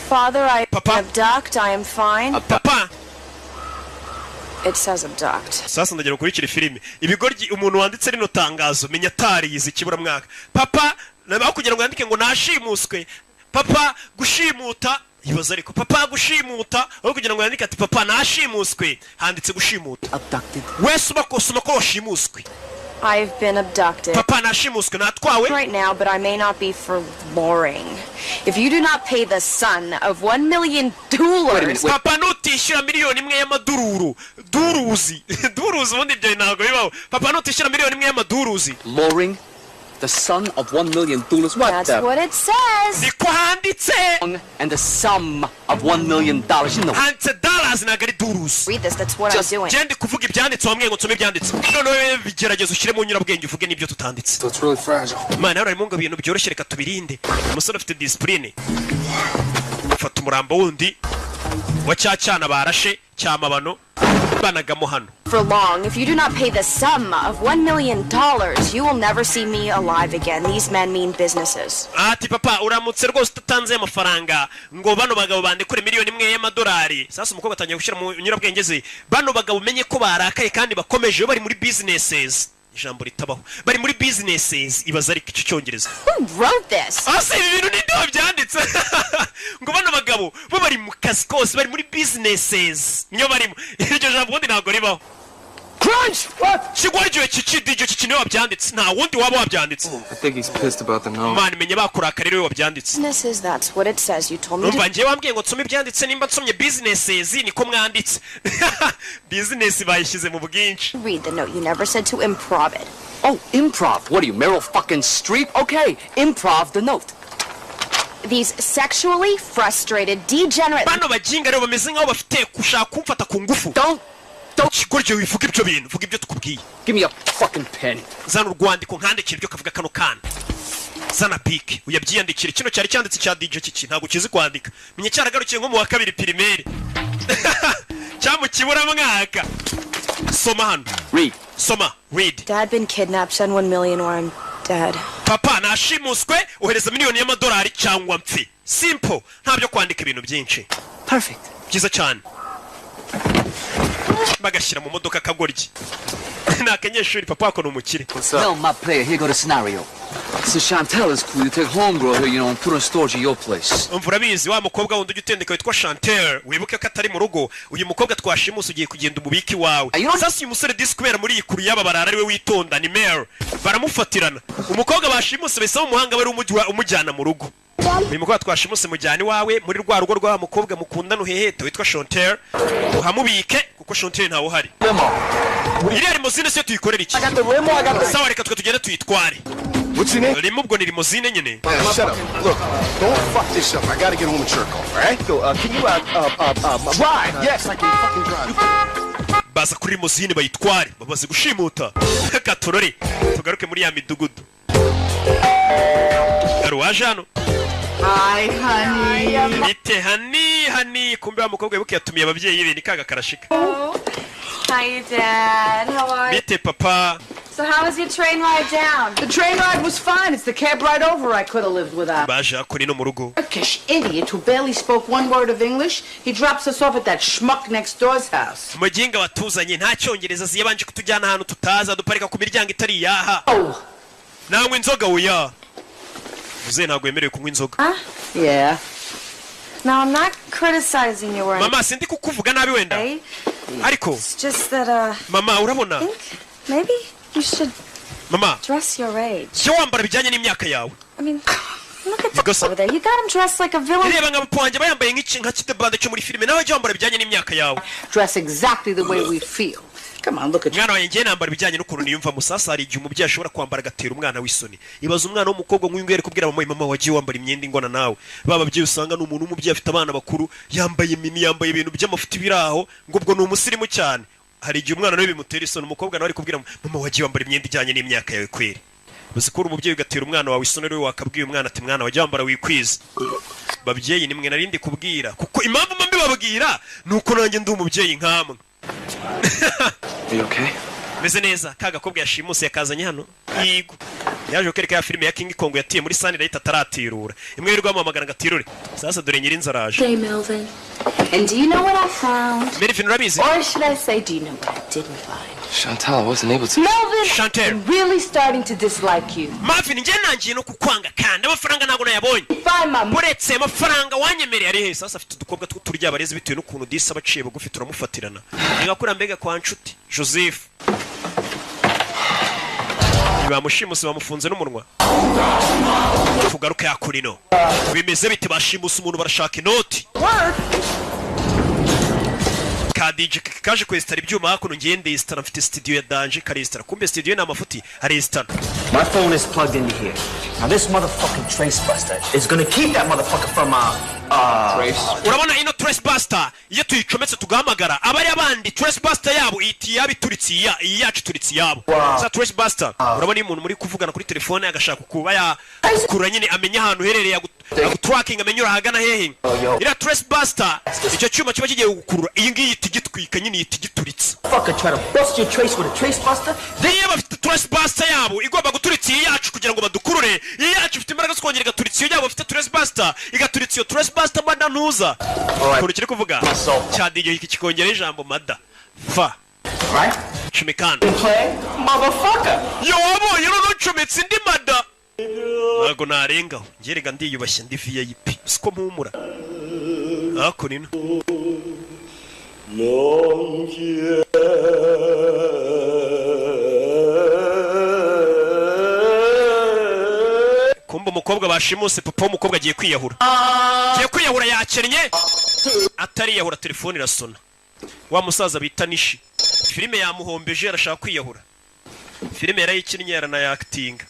Father, I abduct. I am fine. Papa. It says abduct. Sasa ndagera kurikira filime. Ibigoryi umuntu wanditse rino tangazo menya tariyize ikibura mwaka. Papa, nabaho kugira ngo yandike ngo nashimuswe. Papa gushimuta. Ibaza ariko papa gushimuta aho kugira ngo yandike ati papa nashimuswe handitse gushimuta. Abducted. Wese bakosoma ko washimuswe. I've been abducted. Papa nashimuswe natwawe. Right now, but I may not be for boring. If you do not pay the son of $1 million. Papa nutishyura miliyoni imwe y'amadururu. Duruzi ubundi ibyo ntabwo bibaho. Papa nutishyura miliyoni imwe y'amaduruzi. Luring the son of $1 million. What? That's what it says. Niko handitse. And the sum of $1 million. You know. Handitse dollars ntabwo ari duruzi. Read this. That's what I'm doing. Gende kuvuga ibyanditse wamwe ngo nsome ibyanditse. None bigerageza ushyire mu nyurabwenge uvuge n'ibyo tutanditse. So it's really fragile. Mana hano harimo ngo ibintu byoroshye reka tubirinde. Umusore afite discipline. Fata umurambo wundi wa cyacana barashe cyamabano banagamo hano. For long, if you do not pay the sum of $1 million, you will never see me alive again. These men mean businesses. Ati papa uramutse rwose utatanze amafaranga ngo bano bagabo bandekure miliyoni imwe y'amadolari. Sasa umukobwa atangiye gushyira mu nyurabwenge ze. Bano bagabo umenye ko barakaye kandi bakomeje bari muri businesses. Ijambo ritabaho. Bari muri businesses ibaza ariko icyo cyongereza. Who wrote this? Ase ibi bintu ninde wabyanditse? Ngo bano bagabo bo bari mu kazi kose bari muri businesses. Niyo barimo. Iryo jambo ubundi ntabwo ribaho. Crunch! What? Kigwaryo kiki niwe wabyanditse. Nta wundi waba wabyanditse. I think he's pissed about the note. Man menye bakuraka rero wabyanditse. Businesses, that's what it says. You told me Numva ngiye wambwiye ngo nsome ibyanditse nimba nsomye businesses niko mwanditse. Business bayishyize mu bwinshi. Read the note. You never said to improv it. Oh, improv. What are you, Meryl fucking Streep? Okay, improv the note. These sexually frustrated, degenerate. Bano bajinga rero bameze nkaho bafite kushaka kumfata ku ngufu. Don't Kigoryo wivuga ibyo bintu, vuga ibyo tukubwiye. Give me a fucking pen. Zana urwandiko nkandikira ibyo kavuga kano kana. Zana piki, uyabyiyandikira kino cyari cyanditse cya DJ kiki, ntago kizi kwandika. Menye cyaragarukiye nko mu wa 2 primaire. Cyamu kibura mwaka. Soma hano. Read. Soma, read. Dad been kidnapped, send 1 million or I'm dead. Papa nashimuswe, ohereza miliyoni y'amadolari cyangwa mpfi. Simple, ntabyo kwandika ibintu byinshi. Perfect. Byiza cyane. Bagashyira mu modoka kagoryi. Nakenyeshuri papa wako numukire. Well, my player, here go the scenario. So Chantel is cool. You take homegirl here, you know, and put her in storage at your place. Umvura bizi wa mukobwa wundi ugitendeka witwa Chantel, wibuke ko atari mu rugo. Uyu mukobwa twashimusa ugiye kugenda umubiki wawe. Sasa uyu musore disquare muri iyi kuru yaba barara ariwe witonda ni Mare. Baramufatirana. Umukobwa bashimusa besa umuhanga bari umujyana mu rugo. Uyu mukobwa twashimuse mujyani wawe muri rwa rugo rwa mukobwa mukundana uheheta witwa Chantel. Uhamubike kuko Chantel ntawo hari. Iri limousine se tuyikorera iki? Sawa reka tugende tuyitware. What's your name? Rimubwo ni limousine nyene. Shut up. Look, don't fuck this up. I gotta get home and jerk off, all right? So, can you ride? Yes, I can fucking drive. Baza kuri limousine bayitware, babaze gushimuta. Katorore, tugaruke muri ya midugudu. Waje hano. Hi, honey. Ite honey, kumbe wa mukobwa wibuke yatumiye ababyeyi be nikaga karashika. Hi, Dad. How are you? Bite papa. So how was your train ride down? The train ride was fine. It's the cab ride over I could have lived without. Baje akuri no mu rugo. Turkish idiot who barely spoke one word of English. He drops us off at that schmuck next door's house. Muginga watuzanye nta cyongereza ziyabanje kutujyana ahantu tutaza duparika ku miryango itari yaha. Nawe inzoga uya. Uze ntago yemerewe kunywa inzoga. Yeah. Now I'm not criticizing you or Mama sindi kukuvuga nabi wenda. Ariko it's just that Mama urabona? Maybe you should Mama dress your age. Cyo wambara bijyanye n'imyaka yawe. I mean, look at the over there. You got him dressed like a villain. Reba ngabapwanje bayambaye nk'iki nka kitebande cyo muri filime nawe cyo wambara bijyanye n'imyaka yawe. Dress exactly the way we feel. Come on, look at mwana wanjye nambara bijyanye n'ukuntu niyumva musasa hari igihe umubyeyi ashobora kwambara agatera umwana w'isoni. Ibaza umwana w'umukobwa nk'uyungere kubwira mama wagiye wambara imyenda ingona nawe. Baba bye usanga n'umuntu w'umubyeyi afite abana bakuru yambaye mini yambaye ibintu by'amafuti biraho ngo ubwo ni umusirimu cyane. Hari igihe umwana nawe bimutera isoni umukobwa nawe ari kubwira mama wagiye wambara imyenda ijyanye n'imyaka yawe kweri. Bazikora umubyeyi ugatera umwana wawe isoni rero wakabwiye umwana ati mwana wagiye wambara wikwiza. Babyeyi nimwe narindi kubwira kuko impamvu mbi babwira nuko nanjye ndi umubyeyi nkamwe. Are you okay? Meze neza kaga kobwa yashimuse yakazanye hano. Yigo. Yaje kereka ya filime ya King Kong yatiye muri Sunlight ataratirura. Imwe y'urwa amagana ngatirure. Sasa dore nyiri inzara aje. Hey Melvin. And do you know what I found? Melvin urabizi? Or should I say do you know what I didn't find? Chantal, I wasn't able to. Melvin, Chantal. I'm really starting to dislike you. Marvin nje nangiye no kukwanga kandi amafaranga nago nayabonye. Fine mama. Buretse amafaranga wanyemereye ari he sasa afite udukobwa turya abarezi bitewe n'ukuntu disa baciye bugufi turamufatirana. Ngakura mbega kwa nshuti Joseph. Bamushimuse bamufunze n'umunwa. Tugaruke yakurino. Bimeze bite bashimusa umuntu barashaka inoti. Kadije kaje kwestara ibyuma hakuno ngende istara mfite studio ya Danje karistara kumbe studio na mafuti aristara. My phone is plugged into here. Now this motherfucking trace buster is gonna keep that motherfucker from Trace. Urabona ino trace buster iyo tuyicometse tugahamagara abari abandi trace buster yabo iti yabituritsi yacu turitsi yabo. Sa trace buster urabona iyo umuntu muri kuvugana kuri telefone agashaka kuba ya kura nyine amenya ahantu herereye tracking amenyura hagana hehe. Ira trace buster icyo cyuma kiba kigiye gukurura iyi ngiyi tigitwika nyine itigituritsi. Fucker try to bust your trace with a trace buster. They bafite trace buster yabo igomba guturitsi yacu kugira ngo badukurure. Iyi yacu ifite imbaraga zo kongera igaturitsi yabo bafite trace buster igaturitsi yo trace buster mada ntuza. Kuri kiri kuvuga cyadiye iki kikongera ijambo mada. Fa. Right? Chimikana. Play motherfucker. Yo abo yero no chometse ndi mada. Nago narenga ngerega ndiyubashye ndi VIP. Siko mpumura. Ako nino. Longier. Kumba umukobwa bashimuse papa w'umukobwa agiye kwiyahura. Agiye kwiyahura yakennye. Atari yahura telefone irasona. Wa musaza bita Nishi. Filime yamuhombeje arashaka kwiyahura. Filime yarayikinnye yarana acting.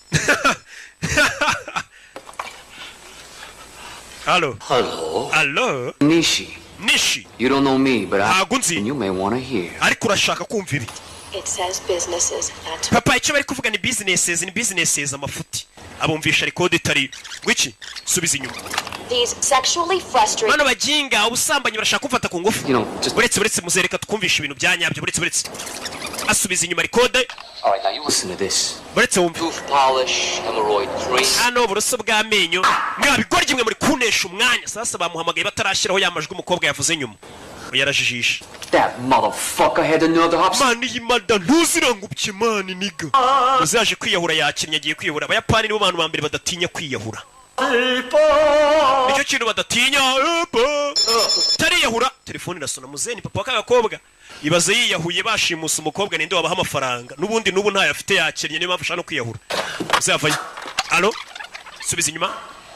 Hello. Hello. Nishi. Nishi. You don't know me, but Ntagunzi. you may want to hear. Ariko urashaka kumva ibi. It says businesses. That's Papa icyo bari kuvuga ni businesses amafuti. Abumvisha record itari wiki subiza inyuma. These sexually frustrated. Bano bajinga ubusambanyi barashaka kumfata ku ngufu. Buretse muzereka tukumvisha ibintu byanyabyo buretse. Asubiza inyuma record. All right, now you listen to this. Buretse wumva. Tooth polish, hemorrhoid cream. Hano buroso bw'amenyo. Mwabigorye mwe muri kunesha umwanya. Sasa bamuhamagaye batarashyiraho yamajwi umukobwa yavuze nyuma. Yarajijisha. That motherfucker had another hops. Man yimada ntuzirangubye man niga. Uzaje kwiyahura yakinnye agiye kwiyahura. Abayapani nibo bantu bambere badatinya kwiyahura. Nicyo kintu badatinya. Tariyahura. Telefone irasona muzeni papa w'akagakobwa. Ibaze yiyahuye bashimusa umukobwa ninde wabaha amafaranga. Nubundi nubu ntayo afite yakinnye niba afasha no kwiyahura. Uzavayo. Allo? Subiza inyuma.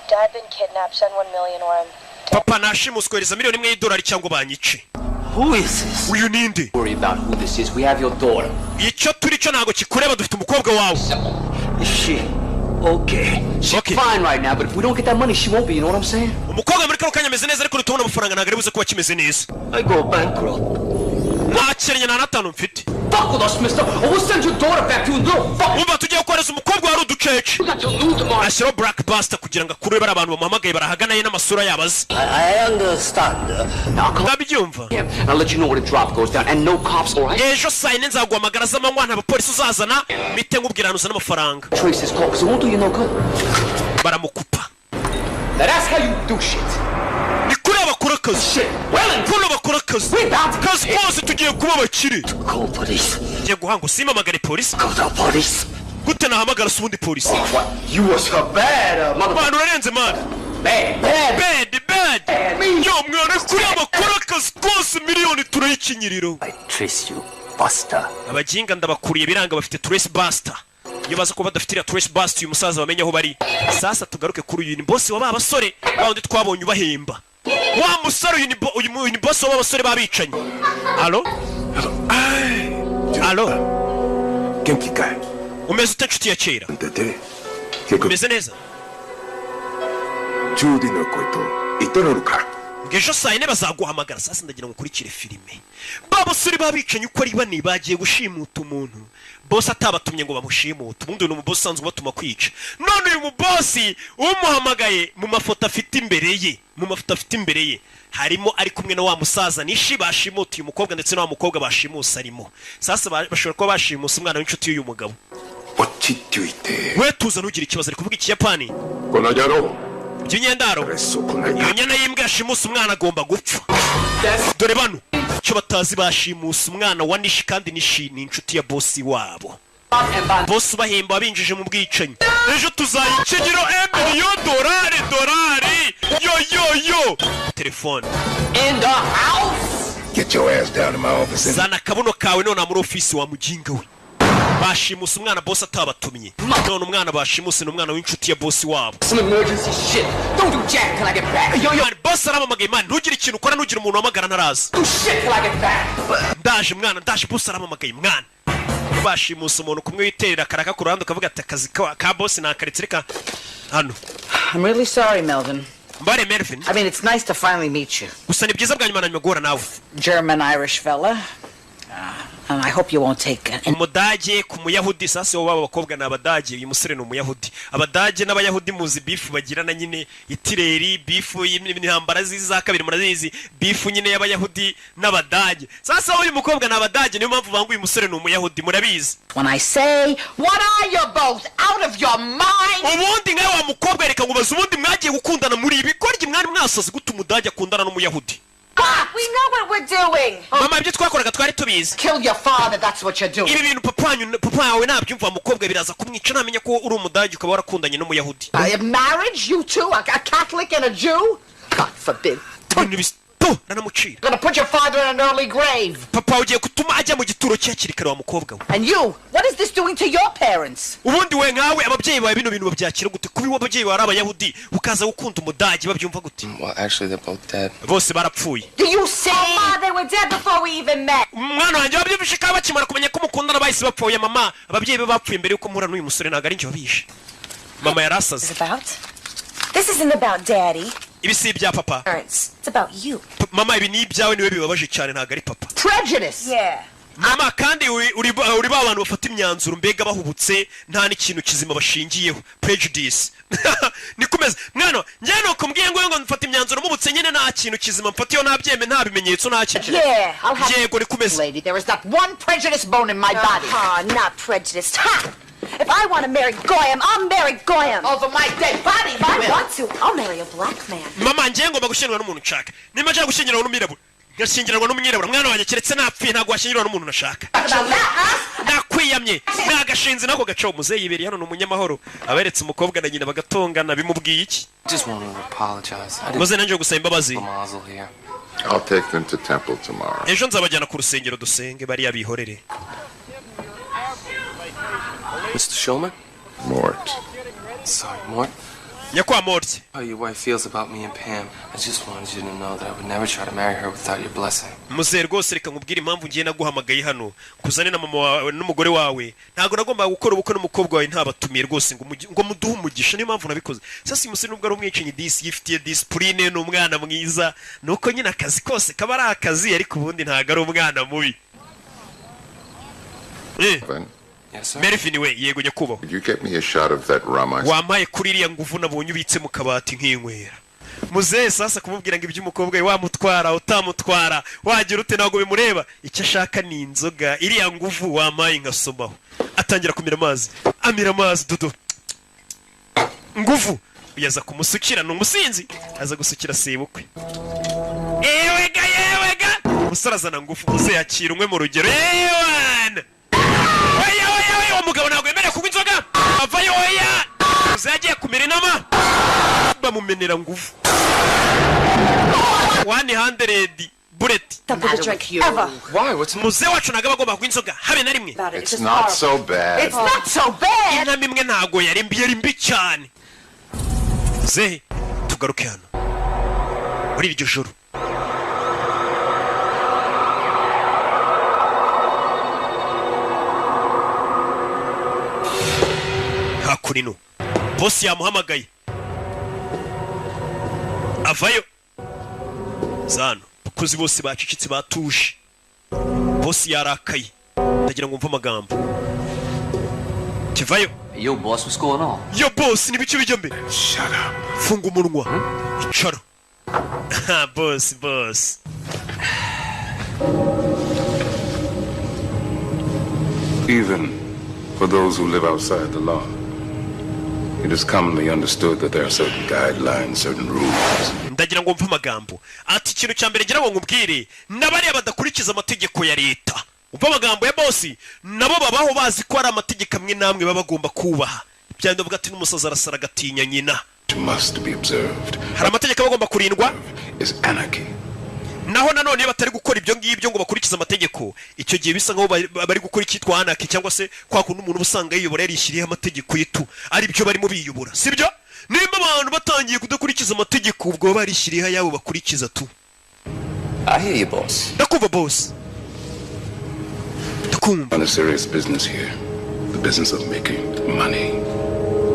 Dad been kidnapped, send 1 million or I'm Papa nashimuswereza miliyoni imwe y'idolari cyangwa banyice. Who is this? Uyu ninde? Worry about who this is. We have your daughter. Icyo turi cyo ntago kikureba dufite umukobwa wawe. Is she okay? She's fine right now, but if we don't get that money, she won't be. You know what I'm saying? Umukobwa muri kano kanya ameze neza ariko rutubona amafaranga ntago ari buze kuba kimeze neza. I go bankrupt. Ntakenye na natanu mfite. Fuck with us, mister, or we'll send your daughter back to you. No, fuck. Umva tugiye kohereza umukobwa wari udukeke. Ashyiraho Blackbuster kugira ngo akure bari abantu bamuhamagaye barahaganaye n'amasura yabaze. I understand. Now come. Ndabyumva. And I'll let you know when the drop goes down, and no cops, all right? Ejo saa yine nzaguhamagara z'amanywa nta bapolisi uzazana mite nkubwira ahantu uzana amafaranga. Trace his call, 'cause it won't do you no good. Baramukupa. Now that's how you do shit. Ni kuri abakora akazi. Shit. Well, kuno bakora akazi. Kazi kose tugiye kuba abakire. Call police. Ngiye guhanga usimamagare polisi. Call the police. Gute nahamagara se ubundi polisi? What? You was a bad mother. Man urarenze man. Bad. Yo mwana kuri abakora akazi kose miliyoni turayikinyiriro. I trace you, Buster. Abajinga ndabakuriye biranga bafite Trace Buster. Iyo baza kuba badafitira Trace Buster uyu musaza bamenye aho bari. Sasa tugaruke kuri uyu ni boss wa babasore bawundi twabonye ubahemba. Wa musore uyu ni boss wa babasore babicanye. Allo? Genki kai. Umeze ute nshuti ya kera? Umeze neza? Judy no koito itororuka. Ngejo saa yine bazaguhamagara sasa ndagira ngo ukurikire filime. Babasore babicanye uko ari bane bagiye gushimuta umuntu. Boss atabatumye ngo bamushimuta. Ubundi ni umuboss usanzwe batuma kwica. None uyu mubosi umuhamagaye mu mafoto afite imbere ye. Harimo ari kumwe na wa musaza Nishi bashimuta uyu mukobwa ndetse na wa mukobwa bashimusa arimo. Sasa bashobora kuba bashimusa umwana w'inshuti y'uyu mugabo. We tuza nugira ikibazo ari kuvuga ikiyapani. Konajaro. By'inyendaro. Iyo nyana y'imbwa yashimusa umwana agomba gupfa. Dore bano cyo batazi bashimusa umwana wa Nishi kandi Nishi ni inshuti ya boss wabo. Boss bahemba binjije mu bwicanyi. Ejo tuzayikinyiro $1 million. Yo. Telefone. In the house. Get your ass down to my office. Zana kabuno kawe none muri office wa mujinga we. Bashimusa umwana boss atabatumye. None umwana bashimusa n'umwana w'inshuti ya boss wabo. Some emergency shit. Don't do jack till I get back. Yo, boss aramamagaye man, ntugire ikintu ukora nugira umuntu wamagara ntaraza. Do shit till I get back. Ndaje boss aramamagaye mwana. Bashimusa umuntu kumwe witerera karaka ku ruhande ukavuga ati akazi ka boss nakaritse reka hano. I'm really sorry, Melvin. Mbare Melvin. I mean, it's nice to finally meet you. Gusa ni byiza bwa nyuma na nyogora nawe. German-Irish fella. And I hope you won't take it. Umudage ku muyahudi sasa wo babakobwa n'abadage uyu musore n'umuyahudi. Abadage n'abayahudi muzi beef bagirana nyine itireri beef y'intambara ziza kabiri murazizi beef nyine y'abayahudi n'abadage. Sasa uyu mukobwa n'abadage niyo mpamvu bangu uyu musore n'umuyahudi murabizi. When I say, what are you both out of your mind? Ubundi ngawe wa mukobwa reka ngubaza ubundi mwagiye gukundana muri ibi korye mwari mwasaze gute umudage akundana n'umuyahudi. We know what we're doing. Mama ibyo twakoraga twari tubizi. Kill your father, that's what you're doing. Ibi bintu papa wawe nabyumva mukobwa biraza kumwica namenya ko uri umudage ukaba warakundanye n'umuyahudi. Marriage, you two, a Catholic and a Jew? God forbid. Nanamucira. Gonna put your father in an early grave. Papa ugiye kutuma ajya mu gituro cyakiri kare wa mukobwa we. And you, what is this doing to your parents? Ubundi we nkawe ababyeyi bawe bino bintu babyakira gute kubi w'ababyeyi bari abayahudi ukaza gukunda umudage babyumva gute? Well, actually they're both dead. Bose barapfuye. Do you say? Mama, they were dead before we even met. Mwana wanjye babyumvishe ka bakimara kumenya ko mukundana bahise bapfuye mama ababyeyi be bapfuye mbere yuko muhura n'uyu musore ntago ari njye wabishe. Mama yarasaze. This isn't about Daddy. ibi si ibya papa. It's about you. Mama, ibi ni ibyawe niwe bibabaje cyane ntago ari papa. Prejudice. Yeah. Mama, kandi uri ba bantu bafata imyanzuro mbega bahubutse nta n'ikintu kizima bashingiyeho. Prejudice. Nikomeza mwana njye no kumbwiye ngo mfata imyanzuro mubutse nyine nta kintu kizima mfatiyo nta byeme nta bimenyetso nta kintu. Yeah, I'll have. Yego nikomeza. Lady, there is not one prejudice bone in my body. Not prejudiced. Ha! If I want to marry Goyam, I'll marry Goyam. Over my dead body, If I want to, I'll marry a black man. Mama, njye ngomba gushyingirwa n'umuntu nshaka. Nimba nshaka gushyingirwa n'umwirabura, ngashyingirwa n'umwirabura. Mwana wanjye keretse napfuye ntabwo washyingirwa n'umuntu nashaka. Nakwiyamye nagashinze nako gaco muzeyi yiberi hano n'umunyamahoro aberetse umukobwa na nyina bagatongana bimubwiye iki? Just want to apologize. Muze nanjye gusaba imbabazi. I'll take them to temple tomorrow. Ejo nzabajyana ku rusengero dusenge bari yabihorere. Mr. Shulman? Mort. Sorry, Mort. Nyakwa Mort. How your wife feels about me and Pam. I just wanted you to know that I would never try to marry her without your blessing. Muze rwose reka nkubwire impamvu ngiye naguhamagaye hano kuzane na mama wawe n'umugore wawe ntago nagomba gukora ubukwe n'umukobwa wawe ntabatumiye rwose ngo muduhe umugisha niyo mpamvu nabikoze. Sasa umusore nubwo ari umwicanyi disi yifitiye discipline n'umwana mwiza nuko nyine akazi kose kaba ari akazi ariko ubundi ntago ari umwana mubi. Mervin we yego nyakubaho. Could you get me a shot of that rum? Wamaye kuri iriya nguvu nabonye ubitse mu kabati nk'inkwera. Muze sasa kumubwira ngo iby'umukobwa wamutwara utamutwara wagira ute ntago bimureba icyo ashaka ni inzoga iriya nguvu wamaye ngasomaho atangira kumira amazi amira amazi dudu nguvu yaza kumusukira n'umusinzi aza gusukira sebukwe. Yewega umusore azana nguvu muze yakira umwe mu rugero. Ewana umugabo ntabwo yemerewe kunywa inzoga avayo oya uzagiye kumira inama bamumenera nguvu 100 bullet. Why? What's muze wacu ntabwo agomba kunywa inzoga habe na rimwe. It's not so bad. It's not so bad. Inama imwe ntabwo yari mbi cyane. Muze tugaruke hano muri iryo joro. Hakurino boss yamuhamagaye avayo zano kuzi bose bacicitse batuje boss yarakaye ndagira ngo mva amagambo kivayo. Yo boss, what's going on? Yo boss nibice bijya mbere. Shut up. Funga umunwa icara. boss Even for those who live outside the law, it is commonly understood that there are certain guidelines, certain rules. Ndagira ngo mva amagambo ati ikintu cya mbere ngira ngo ngubwire nabari abadakurikiza amategeko ya leta. Umva amagambo ya boss nabo babaho bazi ko ari amategeko amwe namwe baba bagomba kubaha. Byandi bavuga ati n'umusaza arasara gatinya nyina. Must be observed. Hari amategeko bagomba kurindwa is anarchy. Naho nanone iyo batari gukora ibyo ngibyo ngo bakurikiza amategeko icyo gihe bisa nkaho bari gukora ikitwa anarchy cyangwa se kwa kuntu umuntu usanga yiyobora yarishiriye amategeko yitu ari byo barimo biyobora sibyo. Nimba abantu batangiye kudakurikiza amategeko ubwo barishiriye yabo bakurikiza tu. I hear you boss. Ndakumva boss. On a serious business here, the business of making money.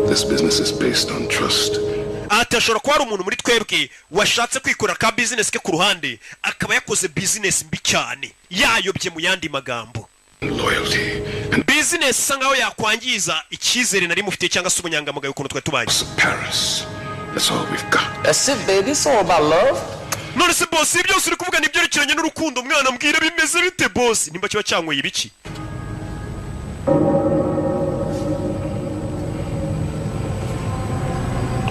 This business is based on trust. Atashobora kuba ari umuntu muri twebwe washatse kwikora ka business ke ku ruhande akaba yakoze business mbi cyane yayobye mu yandi magambo. Loyalty. Business sangaho yakwangiza icyizere nari mufite cyangwa se ubunyangamugayo ukuntu twa tubaye. Paris. That's all we've got. That's it, baby. It's all about love. None se boss ibyo uri kuvuga nibyerekeranye n'urukundo mwana mbwira bimeze bite boss nimba kiba cyangoye ibiki?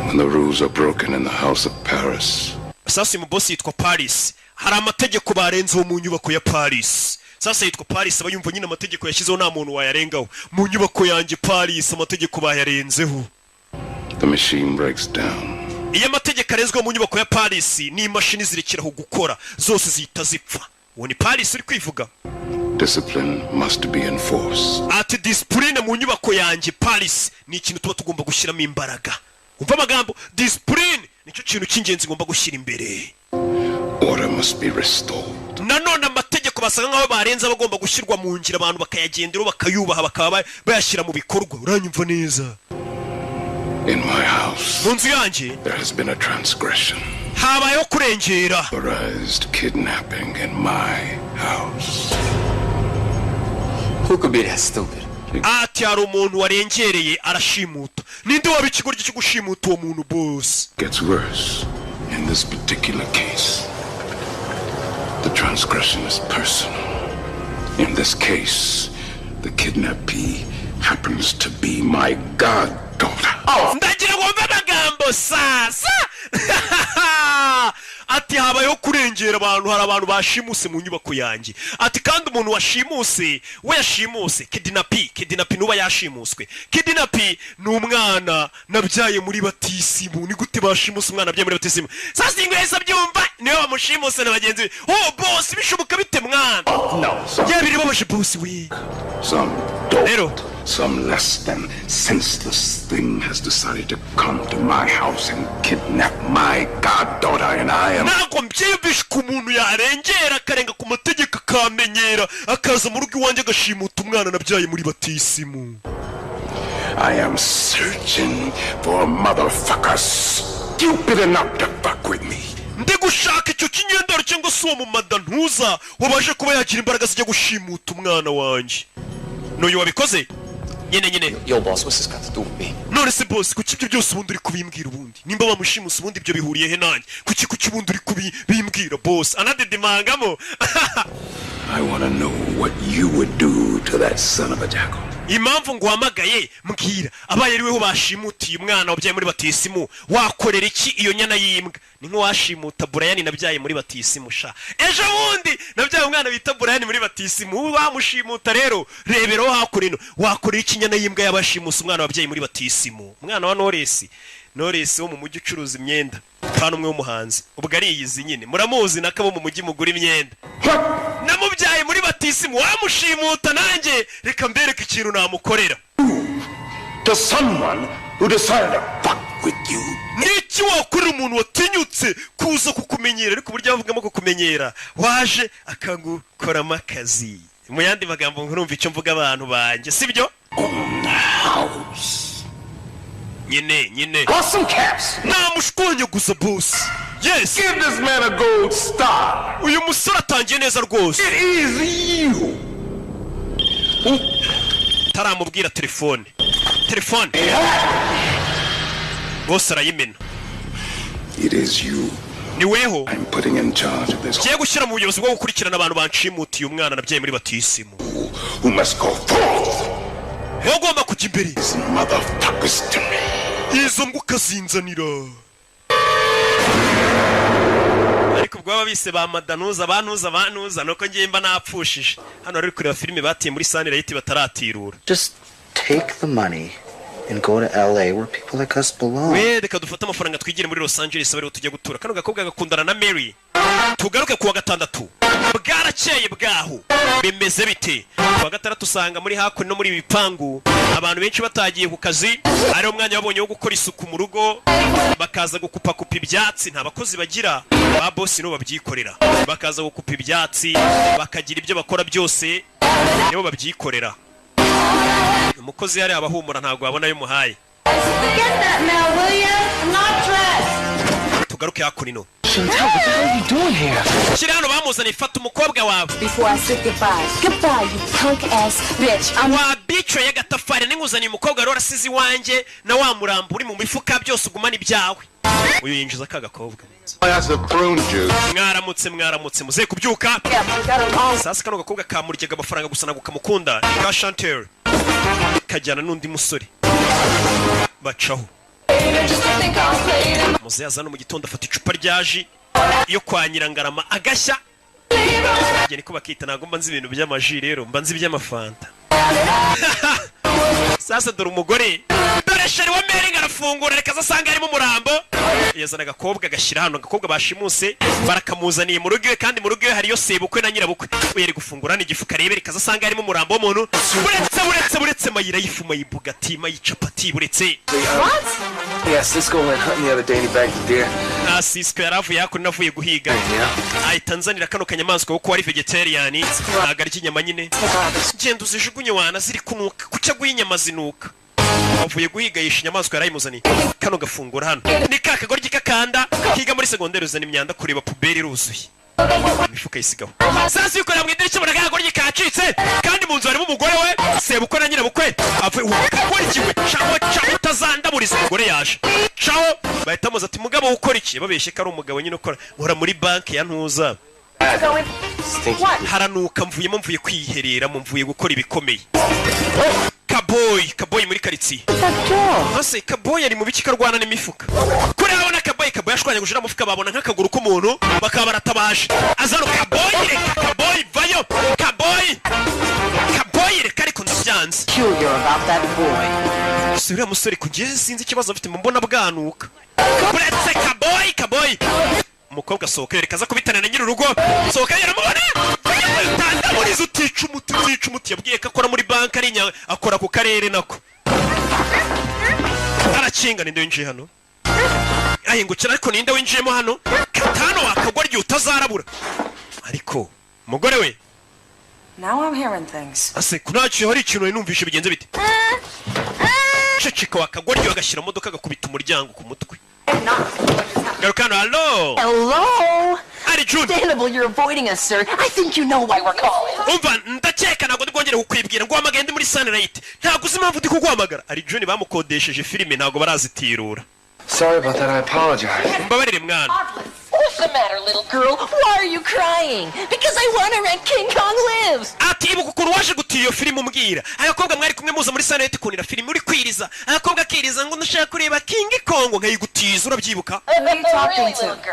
When the rules are broken in the house of Paris. Sasa mu boss yitwa Paris. Hari amategeko barenzeho mu nyubako ya Paris. Sasa yitwa Paris abayumva nyine amategeko yashyizeho nta muntu wayarengaho. Mu nyubako yanjye Paris amategeko bayarenzeho. The machine breaks down. Iyo amategeko arezwe mu nyubako ya Paris ni imashini zirekeraho gukora zose zihita zipfa. Uwo ni Paris uri kwivuga. Discipline must be enforced. Ati discipline mu nyubako yanjye Paris ni ikintu tuba tugomba gushyiramo imbaraga. Umva amagambo discipline nicyo kintu cy'ingenzi ngomba gushyira imbere. Order must be restored. Nanone amategeko basanga nkaho barenze abagomba gushyirwa mu ngira abantu bakayagendera bakayubaha bakaba bayashyira mu bikorwa. Uranyumva neza? In my house, mu nzu yanjye there has been a transgression. habayeho kurengera. Authorized kidnapping in my house. Who could be that stupid? Ati hari umuntu warengereye arashimuta. Ninde waba ikigoryi cyo gushimuta uwo muntu boss? Gets worse. In this particular case, the transgression is personal. In this case, the kidnappee happens to be my goddaughter. Ndagira ngo mve amagambo sasa. Ati habayeho kurengera abantu, hari abantu bashimuse mu nyubako yanjye. Ati kandi umuntu washimuse we yashimuse kidnappee nuba yashimuswe. Kidnappee ni umwana nabyaye muri batisimu. Ni gute bashimuse umwana nabyaye muri batisimu? Sasa ingweza byumva niwe bamushimuse na bagenzi be. Oh boss bishoboka bite mwana? No. Yabiri babashe boss we. Some less than senseless thing has decided to come to my house and kidnap my goddaughter, and I am... Nako mbyibishe ku muntu yarengera akarenga ku mategeko akamenyera akaza mu rugo iwanjye agashimuta umwana nabyaye muri batisimu. I am searching for a motherfucker stupid enough to fuck with me. Ndi gushaka icyo kinyendaro cyangwa se uwo mu madantuza wabaje kuba yagira imbaraga zijya gushimuta umwana wanjye. N'uyu wabikoze? Nyine. Yo boss, what's this got to do with me? None se boss, kuki ibyo byose ubundi uri kubimbwira ubundi? Nimba bamushimusa ubundi ibyo bihuriye he nanjye? Kuki ubundi uri kubimbwira boss? Anadedimangamo. I want to know what you would do to that son of a jackal. Impamvu nguhamagaye mbwira abaye ari weho bashimutiye umwana wabyaye muri batisimu wakorera iki iyo nyana y'imbwa? Ni nko washimuta Brian nabyaye muri batisimu sha. Ejo bundi nabyaye umwana bita Brian muri batisimu wamushimuta rero rebero hakurino wakorera iki nyana y'imbwa yabashimusa umwana wabyaye muri batisimu? Umwana wa Knowless wo mu mujyi ucuruza imyenda kandi umwe w'umuhanzi ubwo ari iyizi nyine muramuzi nakabo mu mujyi mugura imyenda. Namubyaye muri batisimu wamushimuta nanjye reka mbereke ikintu namukorera. To someone who decided to fuck with you. Niki wakorera umuntu watinyutse kuza kukumenyera ariko burya bavugamo kukumenyera waje akagukoramo akazi. Mu yandi magambo nkurumva icyo mvuga abantu banjye sibyo? Nyine. Awesome caps. Namushkonye gusa boss. Yes. Give this man a gold star. Uyu musore atangiye neza rwose. It is you. Taramubwira telefone. Boss arayimena. It is you. Ni weho. I'm putting in charge of this. Kiye gushyira mu buyobozi bwo gukurikirana abantu banshimutiye umwana nabyaye muri batisimu. Who must go forth? Wagomba kujya imbere. These motherfuckers to me. Izo mbwa zinzanira. Ariko ubwo babise ba madanuza banuza nuko ngiye mba napfushije. Hano ari kureba filime batiye muri Sunlight bataratirura. Just take the money and go to LA where people like us belong. We reka dufata amafaranga twigire muri Los Angeles bari tujya gutura. Kano gakobwa gakundana na Mary. Tugaruke kuwa gatandatu. Bwarakeye bwaho. Bimeze bite? Kuwa gatandatu usanga muri hakuno muri bipangu abantu benshi batagiye ku kazi. Ari umwanya wabonye wo gukora isuku mu rugo. Bakaza gukupa ibyatsi nta bakozi bagira. Ba boss no babyikorera. Bakaza gukupa ibyatsi bakagira ibyo bakora byose nibo babyikorera. Umukozi yari abahumura ntago babona yo muhaye. Tugaruke hakunino. Chantal, what the hell are you doing here? Shirano bamuzana ifata umukobwa wawe. Before I said goodbye. Goodbye, you punk ass bitch. Wa bitch ya gatafari ninguzana umukobwa rero asizi wanje na wa murambo uri mu mifuka byose ugumana ibyawe. Uyu yinjiza kagakobwa. That's a prune juice. Mwaramutse muze kubyuka. Sasa kano gakobwa kamuryaga amafaranga gusa nago kamukunda. Ka Chantal. Kajyana n'undi musore. Bacaho. Muze yazana mu gitondo afata icupa ryaji iyo kwa Nyirangarama agashya. Nge niko bakita nago mba nzi ibintu by'amaji rero mba nzi iby'amafanta. Sasa dore umugore dore sheri wa Mary arafungura reka zasanga harimo umurambo. Yazana agakobwa gashyira hano agakobwa bashimuse barakamuzaniye mu rugo kandi mu rugo hariyo sebukwe na nyirabukwe. Uyere gufungura n'igifuka rebe reka zasanga harimo umurambo w'umuntu. Buretse mayira yifuma yibugati mayicapati buretse. What? Yeah, Cisco went hunting the other day and he bagged a deer. Cisco yaravuye hakuri navuye guhiga. Tanzania kano kanyamaswa kuko ari vegetarian ntagarya inyama nyine. Genda uzijugunye wana ziri kunuka kucya guhinyama zinuka. avuye guhigayisha inyamaswa yarayimuzaniye kano gafungura hano ni ka kagoryi kakanda kiga muri segonderi uzana imyanda kureba puberi iruzuye imifuka yisigaho sasa yukorera mu idirishya mbona kagoryi kacitse kandi mu nzu harimo umugore we sebukwe na nyirabukwe avuye wakakora ikiwe caho utazandaburiza umugore yaje caho bahita muza ati mugabo ukora iki babeshye ko ari umugabo nyine ukora nkora muri banki ya ntuza haranuka mvuye kwihereramo mvuye gukora ibikomeye Kaboy muri karitsiye hose Kaboy ari mu biki karwana n'imifuka kuri abona Kaboy yashwanye gushira mufuka babona nk'akaguru k'umuntu bakaba baratabaje azaro Kaboy vayo Kaboy reka ariko ndabyanze sura musore kugeze sinzi ikibazo afite mbona bwanuka buretse Kaboy umukobwa sohoka yerekaza kubitana na nyiri urugo sohoka yaramubona tandaburiza utica umuti yabwiye ko akora muri banki ari akora ku karere nako arakinga ninde winjiye hano ahingukira ariko ninde winjiyemo hano katano wakagwa ryo utazarabura ariko umugore we Now I'm hearing things. ase kunaci hari ikintu numvishe bigenze bite ceceka wakagwa ryo agashyira modoka agakubita umuryango ku mutwe Garukano, hello. Hello. Understandable, you're avoiding us, sir. I think you know why we're calling. Umva, ndakeka ntabwo ndwongere kukwibwira ngo amagende muri Sunlight. Ntabwo uzi impamvu ndi kuguhamagara. Ari John bamukodesheje filime ntabwo barazitirura. Sorry about that, I apologize. Mbabarire mwana. What's the matter, little girl? Why are you crying? Because I want to rent King Kong Lives. Ati ibuka ukuntu waje gutira iyo filime umbwira. Abakobwa mwari kumwe muza muri Sunlight kunira filime uri kwiriza. Abakobwa akiriza ngo ndashaka kureba King Kong nkayigutiza urabyibuka.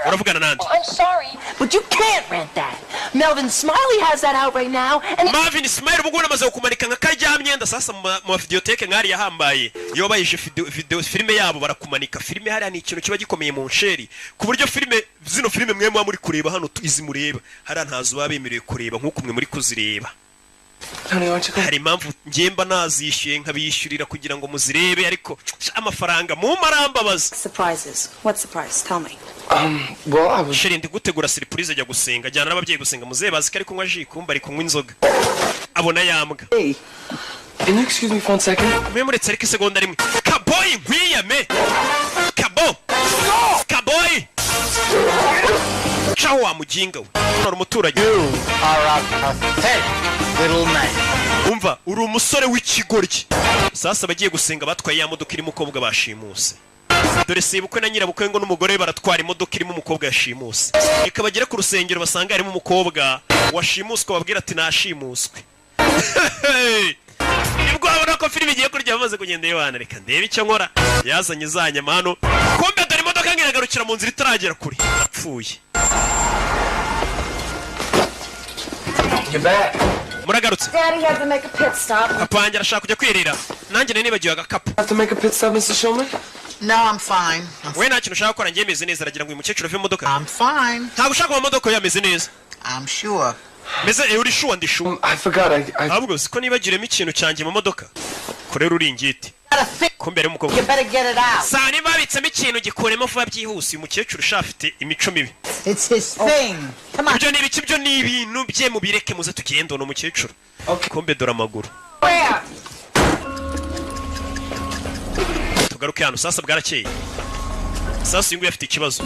Uravugana nande? I'm sorry, but you can't rent that. Melvin Smiley has that out right now. And Marvin Smiley ubwo namaze kumanika nka kajyamyenda sasa mu videoteke nkari yahambaye. Iyo bayije video filime yabo barakumanika. Filime hari ni ikintu kiba gikomeye mu nsheri. Ku buryo filime zino filime mwe muri kureba hano izi mureba hari ntazo babemereye kureba nkuko mwe muri kuzireba hari impamvu ngemba nazishyuye nkabishyurira kugira ngo muzirebe ariko amafaranga mu marambabaza Surprises. What surprise? Tell me. Well, I was sheri ndi gutegura surprise ajya gusenga jyana n'ababyeyi gusenga muzebazi ko ari kunywa ji kumba ari kunywa inzoga abona yambwa Can you excuse me for 1 second? mwe muretse ariko isegonda rimwe Kaboy nkwiyame Kaboy Ciao wa mujinga we nora umuturage umva uri umusore w'ikigoryi sasa bagiye gusenga batwaye ya modoka irimo umukobwa bashimuse dore sebukwe na nyirabukwe ngo n'umugore baratwara imodoka irimo umukobwa yashimuse ikabagera ku rusengero basanga harimo umukobwa washimuswe babwira ati nashimuswe nibwo babona ko filime igiye kurya bamaze kugenda yibana reka ndebe icyo nkora yazanye za nyama hano kumbe dore imodoka ngiragarukira mu nzira itaragera kure apfuye muragarutse Daddy had to make a pit stop. papa wanjye arashaka kujya kwirira nanjye nari nibagiwe agakapu Have to make a pit stop, Mr. Shulman? No, I'm fine. we nta kintu ushaka gukora njye meze neza aragira ngo uyu mukecuru ave mu modoka I'm fine. ntabwo ushaka mu modoka yameze neza I'm sure. meze uri shuwa ndi shuwa I forgot. ahubwo siko nibagiremo ikintu cyanjye mu modoka korera uringiti kumbe ari umukobwa You better get it out. saa niba babitsemo ikintu gikuremo vuba byihuse uyu mukecuru ushafite imico mibi It's his thing. Come on. ibyo ni ibiki byo ni ibintu bye mubireke muze tugende uno mukecuru kumbe dore amaguru Where? tugaruke hano sasa bwarakeye sasa uyu nguyu afite ikibazo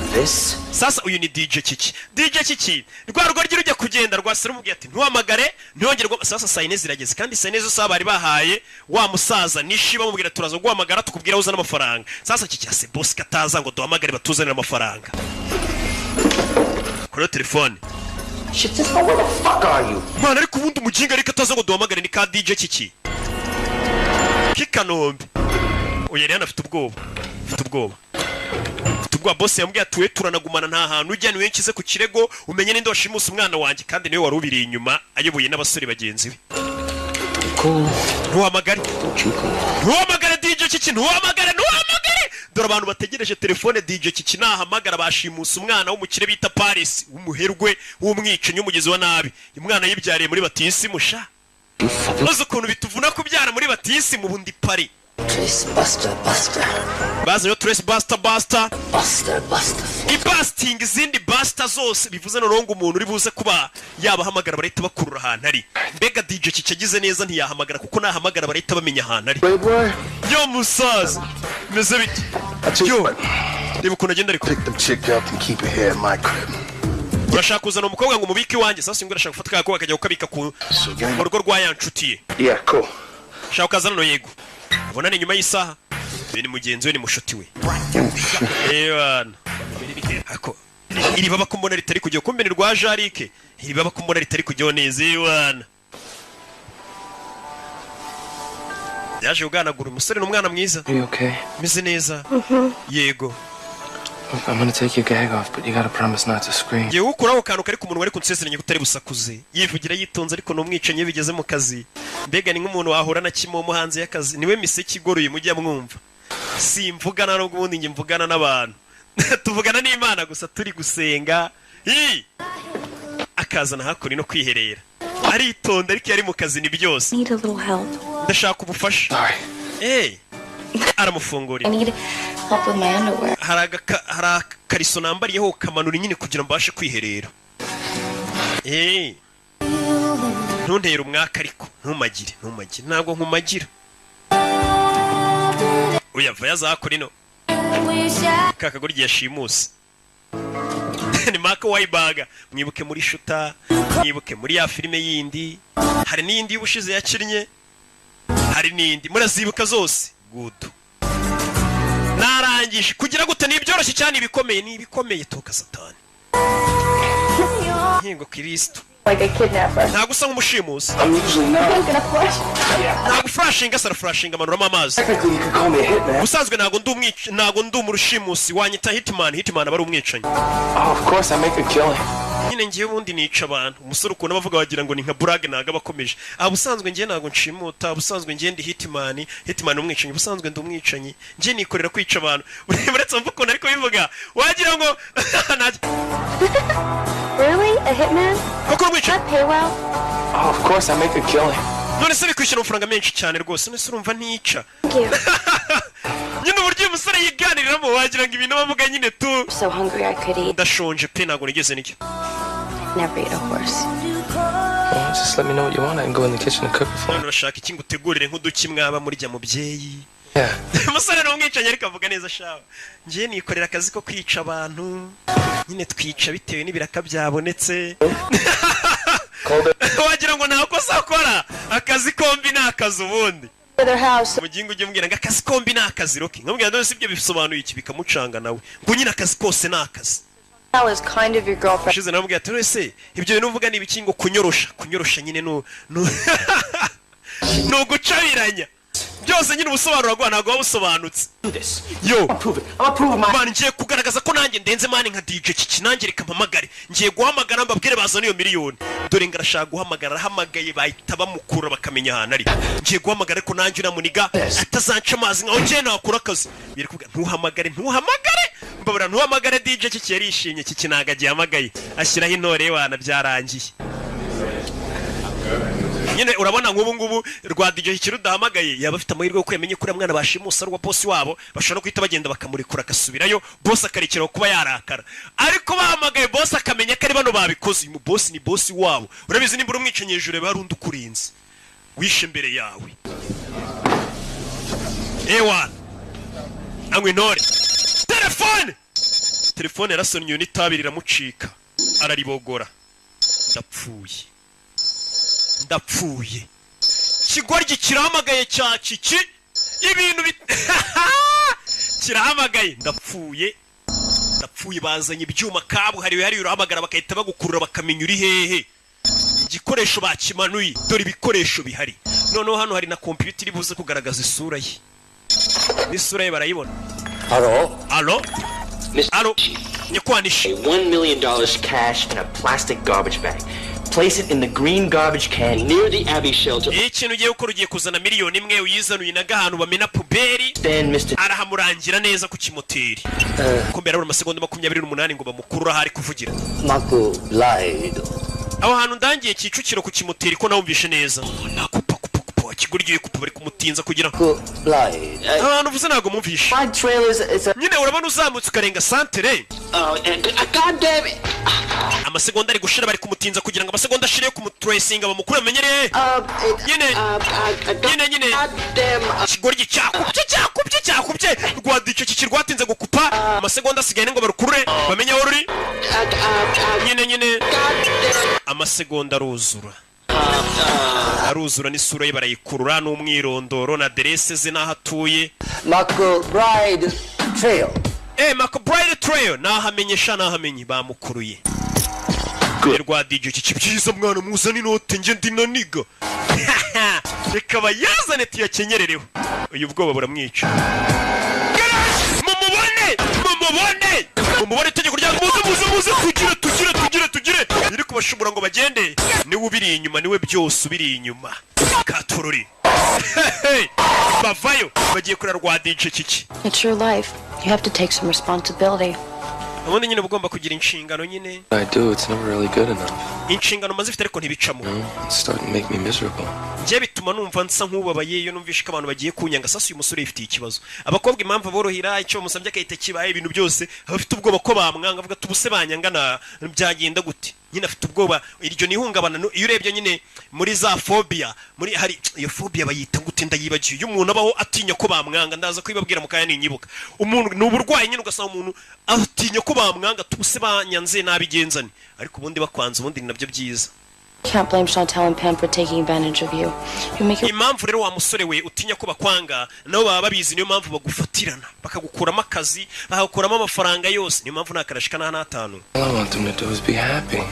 sasa uyu ni DJ Kiki rwa rugo rye rujya kugenda rwasira umubwiye ati ntuhamagare ntiyongere sasa saa yine zirageze kandi saa yine zose bari bahaye wa musaza nishi bamubwira turaza guhamagara tukubwira uzana amafaranga sasa Kiki ase boss kataza ngo duhamagare batuzanire amafaranga kuri telefone Shit, just where the fuck are you? Mana ariko ubundi umuginga ariko ataza ngo duhamagare ni ka DJ Kiki Kikanombe uyu yari afite ubwoba boss yambwiye atuwe turanagumana nta hantu ujya niwe nkize ku kirego umenye ninde washimusa umwana wanjye kandi niwe wari ubiri inyuma ayoboye n'abasore bagenzi be ntuhamagare DJ Kiki ntuhamagare dore abantu bategereje telefone DJ Kiki nahamagara bashimusa umwana w'umukire bita Paris w'umuherwe w'umwicanyi umugezi wa nabi umwana yibyariye muri batisi musha uzi ukuntu bituvuna kubyara muri batisi mu bundi pari baza yo Trace Buster ibasting izindi Buster zose bivuze noneho ngo umuntu uri buze kuba yabahamagara barahita bakurura ahantu ari mbega DJ DJ kicagize neza ntiyahamagara kuko nahamagara barahita bamenya ahantu ari yo musaza meze bite yo reba ukuntu agenda ariko pick them chick up and keep it here in my crib. urashaka kuzana umukobwa ngo umubike iwanjye sasa ngo urashaka gufata kakobwa akajya gukabika ku rugo rwa ya nshuti ye Yeah, cool. shaka kazana no yego ubona ni nyuma y'isaha ni mugenzi we ni mushuti we bana ako iri baba kumbona ritari kujya kumbe ni rwa Jarike iri baba kumbona ritari kujya neza bana yaje uganagura umusore n'umwana mwiza Are you okay? meze neza yego I'm gonna take your gag off, but you gotta promise not to scream. yewe ukuraho kantu kari ku munwa ariko nsezeranye ko utari busakuze yivugira yitonze ariko n'umwicanyi bigeze mu kazi mbega ni nk'umuntu wahura na kimomo hanze y'akazi niwe miseke igoroye mujya mwumva simvugana no gubundi nge mvugana n'abantu tuvugana n'Imana gusa turi gusenga akazana hakuri no kwiherera aritonda ariko yari mu kazi ni byose ndashaka ubufasha aramufungurira Help with my underwear. hari akariso nambariyeho kamanura nyine kugira mbashe kwiherera ntuntera umwaka ariko ntumagire ntabwo nkumagira uyava yazakora ino kakagoryi yashimuse ni Mark Wahlberg mwibuke muri Shuta mwibuke muri ya filime yindi hari n'indi y'ubushize yakinnye hari n'indi murazibuka zose good narangije kugira gute nibyoroshye cyane ibikomeye toka satani nkingo Kristo Like a kidnapper. ntago usa nk'umushimusi I'm usually not. I'm gonna flash. ntago flashinga sara flashinga amanuramo amazi Technically, you could call me a hitman. usanzwe ntago ndi umurushimusi wanyita hitman aba ari umwicanyi Oh, of course, I make a killing. nyine ngiye ubundi nica abantu umusore ukuntu bavuga wagira ngo ni nka brag ntago abakomeje ubusanzwe ngiye ntago nshimuta ubusanzwe ngiye ndi hitman umwicanyi ubusanzwe ndi umwicanyi ngiye nikorera kwica abantu uretse mvuga ukuntu ariko bivuga wagira ngo Really? A hitman? That pay well? Oh, of course, I make a killing. none se bikwishyura amafaranga menshi cyane rwose none se urumva ntica Thank you. nyine uburyo uyu musore yiganiriramo wagira ngo ibintu bavuga nyine tu So hungry I could eat. ndashonje pe ntabwo nigeze nicyo Never eat a horse. Well, just let me know what you want. I can go in the kitchen and cook it for none you. urashaka iki ngo utegurire nk'uduki mwaba murya mubyeyi Yeah. umusore ni umwicanyi ariko avuga neza shawe ngiye nikorera akazi ko kwica abantu nyine twica bitewe n'ibiraka byabonetse wagira ngo nta kosa akora akazi kombi ni akazi ubundi mugingo ujye mbwira ngo akazi kombi ni akazi roki nkambwira none si ibyo bisobanuye iki bikamucanga nawe ngo nyine akazi kose ni akazi That was kind of your girlfriend. shize namubwira ati none se ibyo bintu uvuga ni ibiki ngo kunyorosha nyine no gucabiranya byose nyine ubusobanuro bwa ntabwo busobanutse yo mani ngiye kugaragaza ko nanjye ndenze mani nka DJ Kiki nanjye reka mpamagare ngiye guhamagara mbabwire bazana iyo miliyoni dore ngarashaka guhamagara arahamagaye bahita bamukura bakamenya ahantu ari ngiye guhamagara ariko nanjye uramuniga atazanca amazi nkaho ngiye nakora akazi biri kuvuga ntuhamagare mbabura ntuhamagare DJ Kiki yarishimye Kiki ntago agihamagaye ashyiraho intore wana byarangiye nyine urabona nk'ubu ngubu rwa DJ Kiki rudahamagaye yaba afite amahirwe yo kwemenya kuri mwana bashimusa rwa boss wabo bashobora no kwita bagenda bakamurekura agasubirayo boss akarekera kuba yarakara ariko bahamagaye boss akamenya ko ari bano babikoze uyu boss ni boss wabo urabizi nimbura umwicanyi hejuru barundi ukurinze wishe mbere yawe ewan angwe intore telefone yarasonnye n'itabi riramucika araribogora ndapfuye kigoryi kirahamagaye cya Kiki ibintu kirahamagaye ndapfuye bazanye ibyuma kabuhariwe hari urahamagara bakahita bagukurura bakamenya uri hehe igikoresho bakimanuye dore ibikoresho bihari noneho hano hari na computer iri buze kugaragaza isura ye n'isura ye barayibona Allo? Nyakwanishi $1 million cash in a plastic garbage bag. Place it in the green garbage can near the Abbey shelter. ikintu ugiye gukora ugiye kuzana miliyoni imwe uyizanuye n'agahantu bamena puberi arahamurangira neza ku kimoteri ko mbere ari amasegonda 28 ngo bamukurura hari kuvugira Marco lied. aho hantu ndangiye Kicukiro ku kimoteri ko nawumvishe neza ikigoryi kupa bari kumutinza kugira abantu uvuze ntabwo mumvishe nyine urabona uzamutse ukarenga santere amasegonda ari gushira bari kumutinza kugira ngo amasegonda ashire yo kumutracinga bamukure amenyereye nyine ikigoryi cyakubye rwadico kikirwatinze gukupa amasegonda asigaye ngo barukurure bamenye aho ruri nyine amasegonda aruzura n'isura ye barayikurura n'umwirondoro na aderese ze n'aho atuye McBride Trail McBride Trail n'ahamenye bamukuruye rwa DJ iki byiza mwana muzana inote nge ndinaniga reka bayazane tuyakenyerereho uyu bwoba buramwica mumubone itegeko rya muze tugire iri kubashobora ngo bagende niwe ubiri inyuma niwe byose ubiri inyuma katururi bavayo bagiye kurara rwa DJ kiki. It's your life. You have to take some responsibility. ubundi nyine ugomba kugira inshingano nyine. I do, it's never really good enough. Inshingano mazifite ariko ntibicamo. It's starting to make me miserable. Nje bituma numva nsa nk'ubabaye iyo numvishe ko abantu bagiye kunyanga sasa uyu musore yifitiye ikibazo. Abakobwa impamvu borohira icyo musambye akahita kibaye ibintu byose abafite ubwoba ko bamwanga avuga tubuse banyangana byagenda gute. Nyine afite ubwoba iryo nihungabana iyo urebye nyine muri za phobia muri hari iyo phobia bayita gute ndayibagiye iyo umuntu abaho atinya ko bamwanga ndaza kwibabwira mukaya ninyibuka umuntu n'uburwayi nyine ugasanga umuntu atinya ko bamwanga tubuse banyanze nabigenzane ariko ubundi bakwanza ubundi nabyo byiza. Can't blame Chantal and Pam for taking advantage of you. You make your impamvu rero wa musore we utinya ko bakwanga nabo baba babizi niyo mpamvu bagufatirana bakagukuramo akazi bakagukuramo amafaranga yose niyo mpamvu nakarashika na 5. All I want them to do is be happy.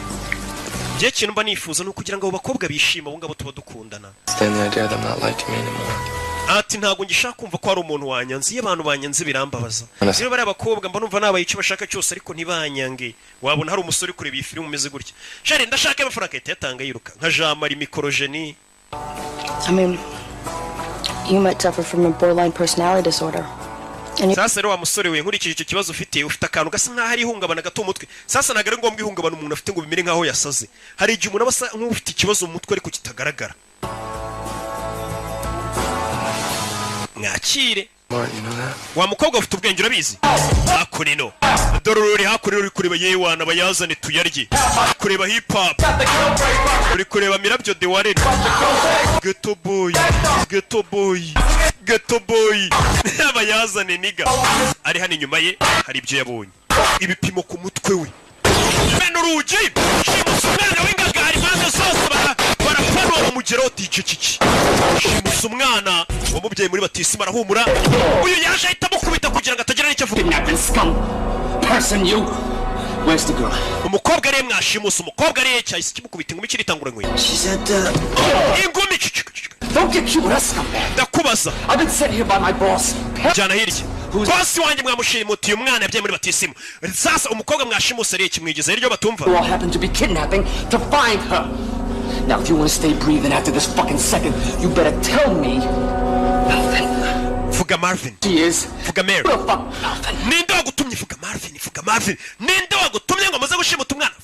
Je kintu mba nifuza no kugira ngo bakobwa bishima bo ngabo tuba dukundana. Stand the idea that I'm not liking me anymore. Ati ntago ngishaka kumva ko ari umuntu wanyanze iyo abantu banyanze birambabaza. Niba bari abakobwa mba numva nabaye icyo bashaka cyose ariko ntibanyange. Wabona hari umusore kureba iyi filime umeze gutya. Shari ndashaka amafaranga yatanga yiruka nka Jean Marie Mikorogeni. I mean, you might suffer from a borderline personality disorder. Sasa rero wa musore we nkurikije icyo kibazo ufite akantu gasa nkaho ari ihungabana gato umutwe. Sasa nagare ngombwa ihungabana umuntu afite ngo bimere nkaho yasaze. Hari igihe umuntu abasa nk'ufite ikibazo mu mutwe ariko kitagaragara. Ngakire wa mukobwa ufite ubwenge urabizi hakurino dororori hakurino uri kureba yewana bayazane tuyarye kureba hip hop uri kureba mirabyo de warene ghetto boy bayazane niga ari hano inyuma ye hari ibyo yabonye ibipimo ku mutwe we bene urugi shimusumwana w'ingaga hari manda zose barapfanwa mu geroti ciciki shimusa umwana wamubyaye muri batisima arahumura uyu yaje ahita amukubita kugira ngo atagira n'icyo avuga person you. Where's the girl? umukobwa ari mwashimusa umukobwa ari cyahise kimukubita ingumi kiritangura nkwe She said ingumi don't get cute, that's not bad. ndakubaza I've been sent here by my boss. jana hirya bosi wanjye mwamushimutiye umwana yabyaye muri batisima sasa umukobwa mwashimusa ari kimwigeze iryo batumva You all happen to be kidnapping to find her. Now if you want to stay breathing after this fucking second, you better tell me. Fuga Marvin. She is. Fuga Mary. Ninde wagutumye Fuga Marvin. Ninde wagutumye ngo amaze gushimuta umwana?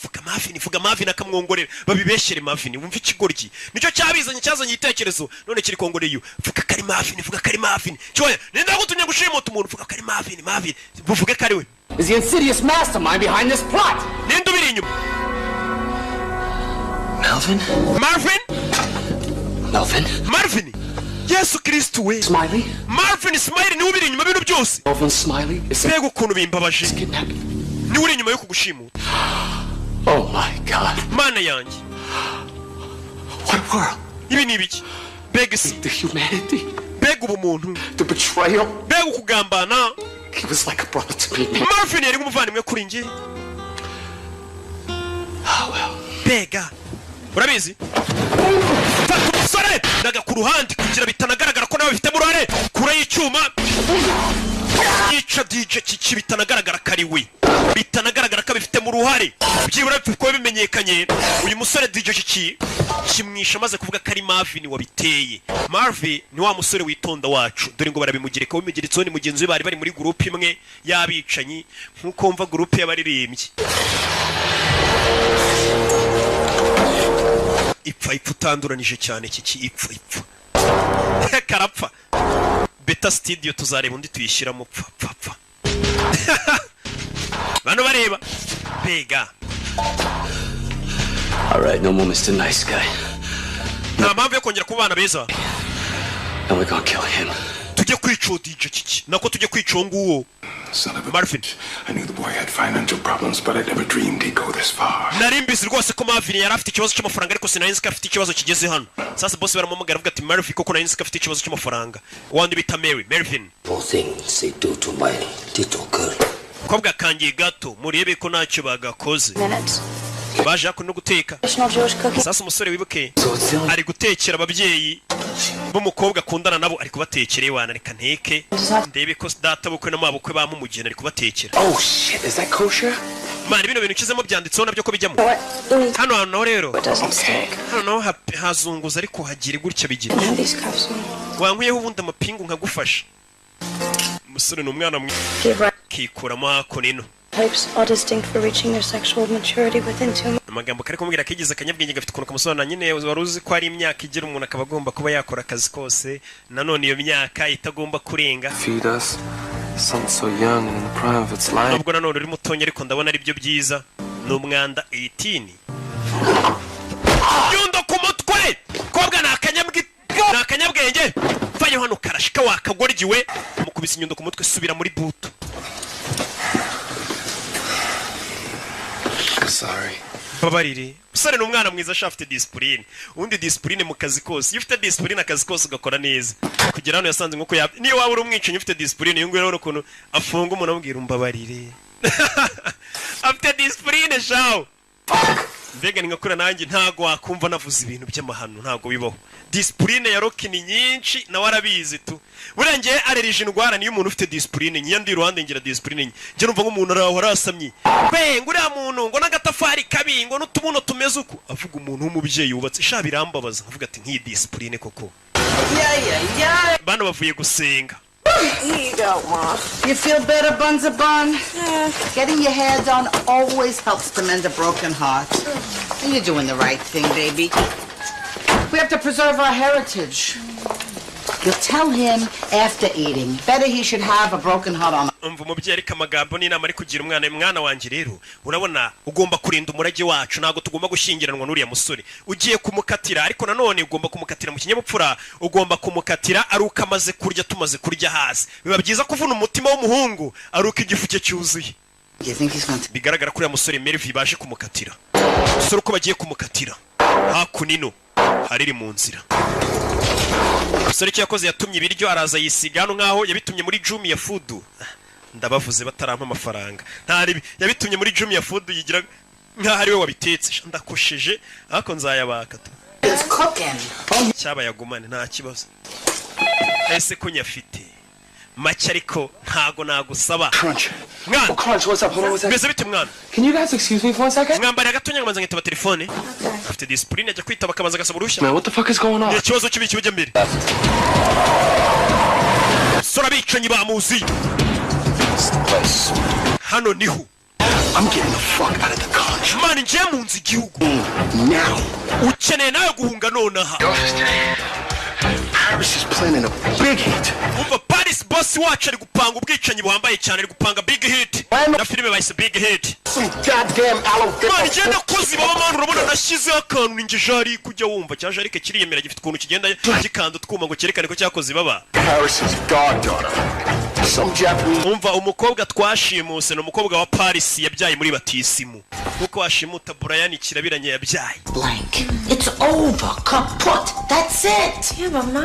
Fuga Marvin akamwongorera. Babibeshere Marvin. Wumva ikigoryi. Nicyo cyazanye igitekerezo. None kiri kongoreye. Fuga kari Marvin. Cyoya. Ninde wagutumye gushimuta umuntu? Fuga kari Marvin. Buvuge kari we. Is the insidious mastermind behind this plot? Ninde ubiri inyuma? Marvin. Yesu Kristo we. Smiley? Marvin Smiley ni ubiri inyuma bino byose. Marvin Smiley is mbega ukuntu bimbabaje. Ni uri inyuma yo kugushimuta. Oh my God. Mana yanjye. What world? Ibi ni ibiki? Mbega isi. The humanity. Mbega ubumuntu. The betrayal. Mbega ukugambana. He was like a brother to me. Marvin yari nk'umuvandimwe kuri njye. Oh well. Mbega. Urabizi? Fata umusore daga ku ruhande kugira bitanagaragara ko nawe bifite murare kura y'icyuma yica DJ kiki bitanagaragara kari we bitanagaragara ko bifite mu ruhare byibura ko bimenyekanye uyu musore DJ kiki kimwisha maze kuvuga kari Marvin wabiteye. Marvin ni wa musore witonda wacu dore ngo barabimugereka w'imigeretsoni mugenzi we bari muri groupe imwe yabicanyi nkuko mva groupe y'abaririmbyi ipfa utanduranije cyane kiki ipfa karapfa beta studio tuzareba undi tuyishyiramo pfa bano bareba bega. All right, no more Mr. Nice Guy. Nta mpamvu yo kongera kubana beza. And we're gonna kill him. Tujye kwica DJ kiki nako tujye kwica nguwo. Son of a Marvin. I knew the boy had financial problems, but I never dreamed he'd go this far. Narimbise rwose ko Marvin yari afite ikibazo cy'amafaranga ariko sinarinzi ko afite ikibazo kigeze hano. Sasa boss baramumugara avuga ati Marvin koko narinzi ko afite ikibazo cy'amafaranga. Wandi bita Marvin. Poor things they do to my little girl. Kobwa kangiye gato murebe ko ntacyo bagakoze. Baje no guteka. Sasa umusore wibuke ari gutekera ababyeyi b'umukobwa akundana nabo ari kubatekera iwana reka nteke ndebe ko data bukwe na mabukwe bamumugena ari kubatekera. Oh shit, is that kosher? Mani bino bintu kizemo byanditseho nabyo ko bijyamo. Hano rero. Hano hazunguza ariko hagire gutya bigira. Wankwiyeho ubundi amapingu nkagufasha. Umusore n'umwana mwiza. Kikuramo hako nino. Types are distinct for reaching their sexual maturity within 2 months. Amagambo kare kumubwira kigize akanyabwenge gafite ukuntu kamusobanura nyine waruzi ko ari imyaka igira umuntu akaba agomba kuba yakora akazi kose nanone iyo myaka itagomba kurenga. Feed us. Son so young and in the prime of its life. Nubwo nanone uri mutonya ariko ndabona ari byo byiza. N'umwanda 18. Yundo ku mutwe. Kobwa nakanyabwenge. Vayo hano karashika wakagorgiwe. Mukubise inyundo ku mutwe subira muri buto. Sorry. Babarire. Usare n'umwana mwiza shafite discipline. Undi discipline mu kazi kose. Iyo ufite discipline akazi kose ugakora neza. Kugira hano yasanze nko ya niyo waba uri umwicanyi ufite discipline yungu rero ukuntu afunga umuntu amubwira umbabarire. Afite discipline shawo. Mbega ni ngakura nanjye ntago wakumva navuze ibintu by'amahano ntago bibaho. Discipline ya Rocky ni nyinshi na warabizi tu. Burengeye arerije indwara niyo umuntu ufite discipline nyiya ndi ruhande ngira discipline nje numva nk'umuntu araho arasamye. Kwe nguriya muntu ngo nagatafari kabi ngo n'utubuno tumeze uko avuga umuntu w'umubyeyi yubatse sha birambabaza avuga ati nki discipline koko. Bano bavuye gusenga. Here you go, Ma. You feel better, Bunza Bun? Yeah. Getting your hair done always helps to mend a broken heart. And you're doing the right thing, baby. We have to preserve our heritage. You'll tell him after eating. Better he should have a broken heart on. Umva umubyeyi ariko amagambo n'inama ari kugira umwana wanjye rero urabona ugomba kurinda umurage wacu nago tugomba gushyingiranwa n'uriya musore ugiye kumukatira ariko nanone ugomba kumukatira mu kinyabupfura ugomba kumukatira ari ukamaze kurya tumaze kurya hasi biba byiza kuvuna umutima w'umuhungu ari uko igifu cye cyuzuye. Bigaragara kuri ya musore Melvin baje kumukatira musore uko bagiye kumukatira hakunino hariri mu nzira. Musore cyakoze yatumye ibiryo araza yisiga hano nkaho yabitumye muri Jumia Food. Ndabavuze batarampa amafaranga ntari yabitumye muri Jumia Food yigira nkaho ari we wabitetse ndakosheje ariko nzayabaka tu cyaba yagumane nta kibazo ese ko nyafite make ariko ntago nagusaba mwana Crunch, what's up? Hold on, what's bese bite mwana Can you guys excuse me for 1 second? mwambara gatonya ngamanza ngitaba telefone afite discipline ajya kwitaba akabanza gasaba uruhushya. Man, what the fuck is going on? Ikibazo kibi kibujya mbere sora bicanyi bamuzi hano niho. I'm getting the fuck out of the country. Man, nje munzi igihugu now. Ukeneye nawe guhunga nonaha. Paris is planning a big hit. Umva Paris boss wacu ari gupanga ubwicanyi buhambaye cyane ari gupanga big hit. Na filime bayise big hit. Some goddamn alligator. Man, nje nakoze baba man urabona nashyizeho akantu ninge jari kujya wumva cyaje ariko kiriyemera gifite ukuntu kigenda gikanda twuma ngo cyerekane ko cyakoze baba. Paris is goddaughter. Some Japanese. Umva umukobwa twashimuse no umukobwa wa Paris yabyaye muri batisimu. Kuko washimuta Brian kirabiranye yabyaye. Blank. It's over. Kaput. That's it. Yeah, mama.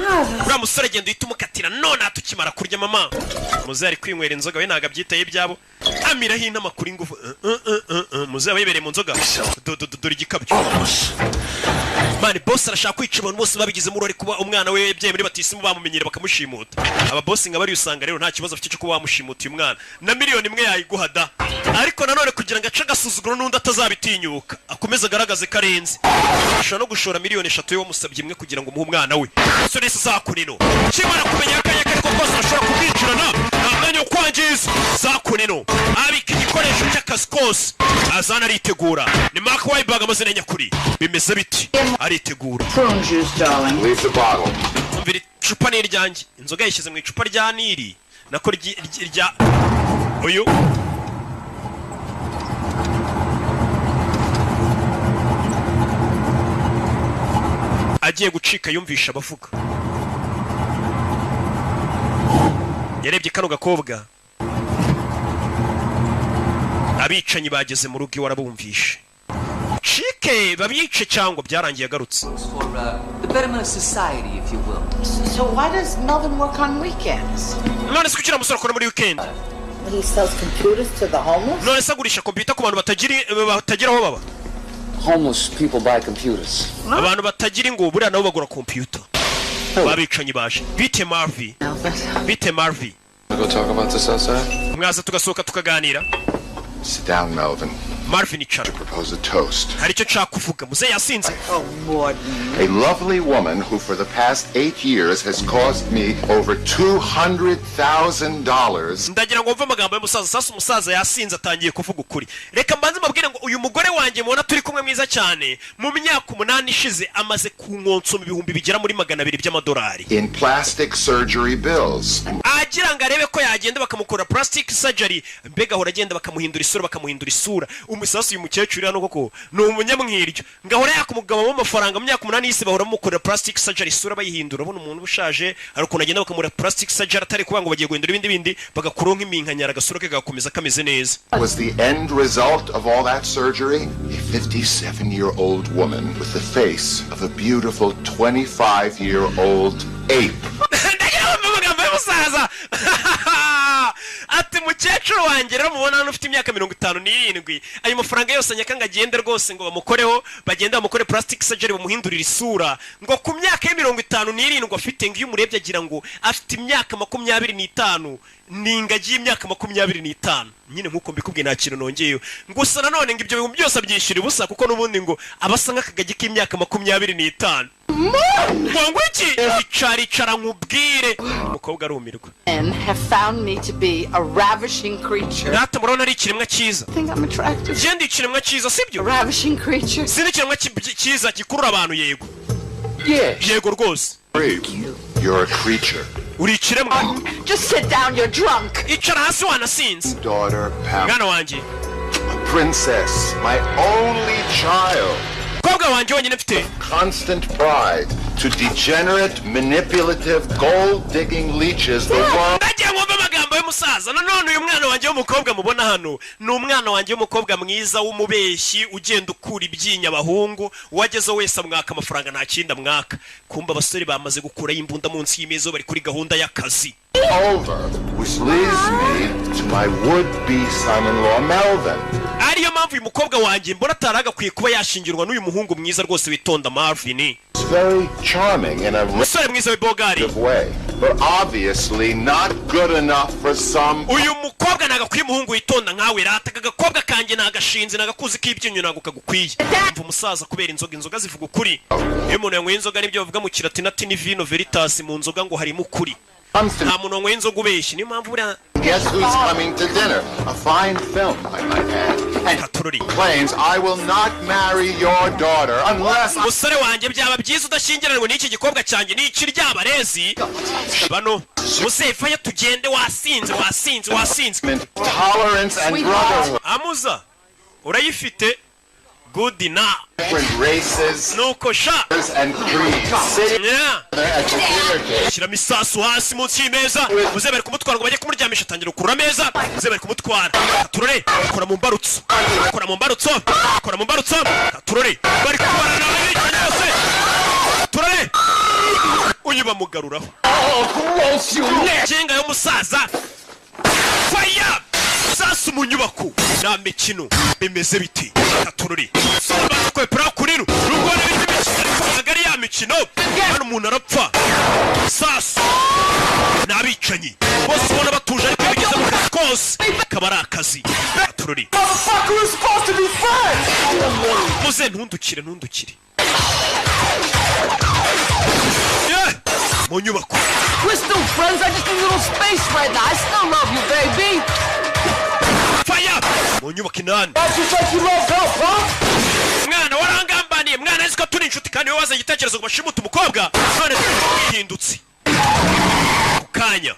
Ura musore agenda yitumukatira none atukimara kurya mama. Muze ari kwinywera inzoga we naga byitaye byabo. Amira hina makuri ngufu. Muze abayibereye mu nzoga. Dore igikabyo. Mani boss arashaka kwica abantu bose babigize muri kuba umwana we yabyaye muri batisimu bamumenyere bakamushimuta. Aba boss ngabari usanga rero nta kibazo afite cyo kuba bamushimuta uyu mwana. Na miliyoni imwe yayiguhada. Ariko nanone kugira ngo ace gasuzuguro n'undi atazabitinyuka akomeza agaragaze karenze. Ashobora no gushora miliyoni 3 yo musabye imwe kugira ngo umuhe umwana we. So nese zakunino. Kimara kumenya akanya ariko boss ashobora kubicirana. Ntamenya kwangiza zakunino. Abika igikoresho cy'akazi kose. Azana aritegura. Ni Mark Wahlberg amazina nyakuri. Bimeze biti. Aritegura. Prune juice, darling. Leave the bottle. umvira icupa ni iryanjye inzoga yishyize mu icupa rya Nili nako rya uyu agiye gucika yumvisha abavuga yarebye kano gakobwa abicanyi bageze mu rugo iwe arabumvishe Chike babice cyangwa byarangiye agarutse. For the betterment of society, if you will. So why does Melvin work on weekends? None se kugira musoro kora muri weekend. He sells computers to the homeless? None se agurisha computer ku bantu batagira aho baba. Homeless people buy computers. Abantu batagira ngo buriya nabo bagura computer. Babicanyi baje. Bite Marvy. Bite Marvy. Go talk about this outside. Mwaza tugasohoka tukaganira. Sit down, Melvin. Marvin icara. Propose a toast. Hari icyo nshaka kuvuga muze yasinze. A lovely woman who for the past 8 years has cost me over $200,000. Ndagira ngo mve amagambo y'umusaza sasa umusaza yasinze atangiye kuvuga ukuri. Reka mbanze mabwire ngo uyu mugore wanjye mubona turi kumwe mwiza cyane mu myaka 8 ishize amaze kunkonsoma ibihumbi bigera muri $200 by'amadolari. In plastic surgery bills. Agira ngo arebe ko yagenda bakamukora plastic surgery mbega hora agenda bakamuhindura isura umusasu uyu mukecuru hano koko no umunyamwiryo ngahora yakumugaba mu mafaranga mu myaka 8 yise bahora mukora plastic surgery isura bayihindura bona umuntu bushaje ariko nagenda bakamura plastic surgery atari kuba ngo bagiye guhindura ibindi bagakuronka iminkanyara gasura ke gakomeza kameze neza. Was the end result of all that surgery a 57-year-old woman with the face of a beautiful 25-year-old ape. Ati mukecuru wanjye rero mubona hano ufite imyaka 57 ayo mafaranga yose anyakanga agende rwose ngo bamukoreho bagenda bamukore plastic surgery bamuhindurira isura ngo ku myaka ya 57 afite ngo iyo umurebye agira ngo afite imyaka 25 ningagiye imyaka 25 nyine nkuko mbikubwiye nta kintu nongeyeyo gusa nanone ngo ibyo bintu byose abyishira ubusa kuko nubundi ngo abasa nk'akagagi k'imyaka 25 ngo iki icara nkubwire umukobwa arumirwa. Men have found me to be a ravishing creature. Nata murona ari ikiremwa cyiza. I think I'm attractive. Jendi ikiremwa cyiza sibyo? Ravishing creature. Sini ikiremwa cyiza gikurura abantu yego. Yeah. Yego rwose. You're a creature. Uri ikiremwa. Just sit down, you're drunk. Icara hasi wanasinze. Daughter Pam. Mwana wanjye. A princess, my only child. Kobwa wanjye wonyine mfite. Constant pride to degenerate, manipulative, gold-digging leeches the world. Ndagiye ngomba amagambo y'umusaza nanone uyu mwana wanjye w'umukobwa mubona hano ni umwana wanjye w'umukobwa mwiza w'umubeshyi ugenda ukura ibyinya abahungu wageze wese amwaka amafaranga nta kindi amwaka kumba abasore bamaze gukura imbunda munsi y'imeza bari kuri gahunda y'akazi. Over, which leads me to my would-be son-in-law Melvin. Ariyo mpamvu uyu mukobwa wanjye mbona ataragakwiye kuba yashingirwa n'uyu muhungu mwiza rwose witonda Marvin. It's very charming in a way, but obviously not good enough for some. Uyu mukobwa nagakwiye umuhungu witonda nkawe rata agakobwa kanjye nagashinze nagakuzi k'ibyinyo nago kagukwiye. Mva umusaza kubera inzoga zivuga ukuri. Iyo umuntu yanyweye inzoga nibyo bavuga mu kilatini ni vino veritas mu nzoga ngo harimo ukuri. Nta muntu wanyweye inzoga ubeshye niyo mpamvu buriya. Guess who's coming to dinner? A fine film, I might add. And claims I will not marry your daughter unless. Musore wanjye byaba byiza udashyingiranwe n'iki gikobwa cyanjye ni ikiryaba rezi. Bano musefa ya tugende wasinze. Tolerance and brotherhood. Amuza urayifite good enough. Different races. Nuko sha. And creeds. Shira misasu hasi munsi y'imeza muze bari kumutwara ngo bajye kumuryamisha atangira kurura meza muze bari kumutwara turore kora mu mbarutso turore bari kubara n'abandi bose turore uyu bamugaruraho cenga yo musaza fire sasu mu nyubako na mikino bimeze biti turore bakwe pra kurino rugora agari ya mikino hano umuntu arapfa sasu nabicanyi bose ubona batuje ariko bigeze mu kazi kose kaba ari akazi turori muze ntundukire mu nyubako. We're still friends. I just need a little space right now. I still love you, baby. Fire! Mu nyubako inani. That's just like you love help, huh? Mwana warangambaniye byarananiye mwana azi ko turi inshuti kandi wowe wazanye igitekerezo ngo bashimuta umukobwa none twihindutse ku kanya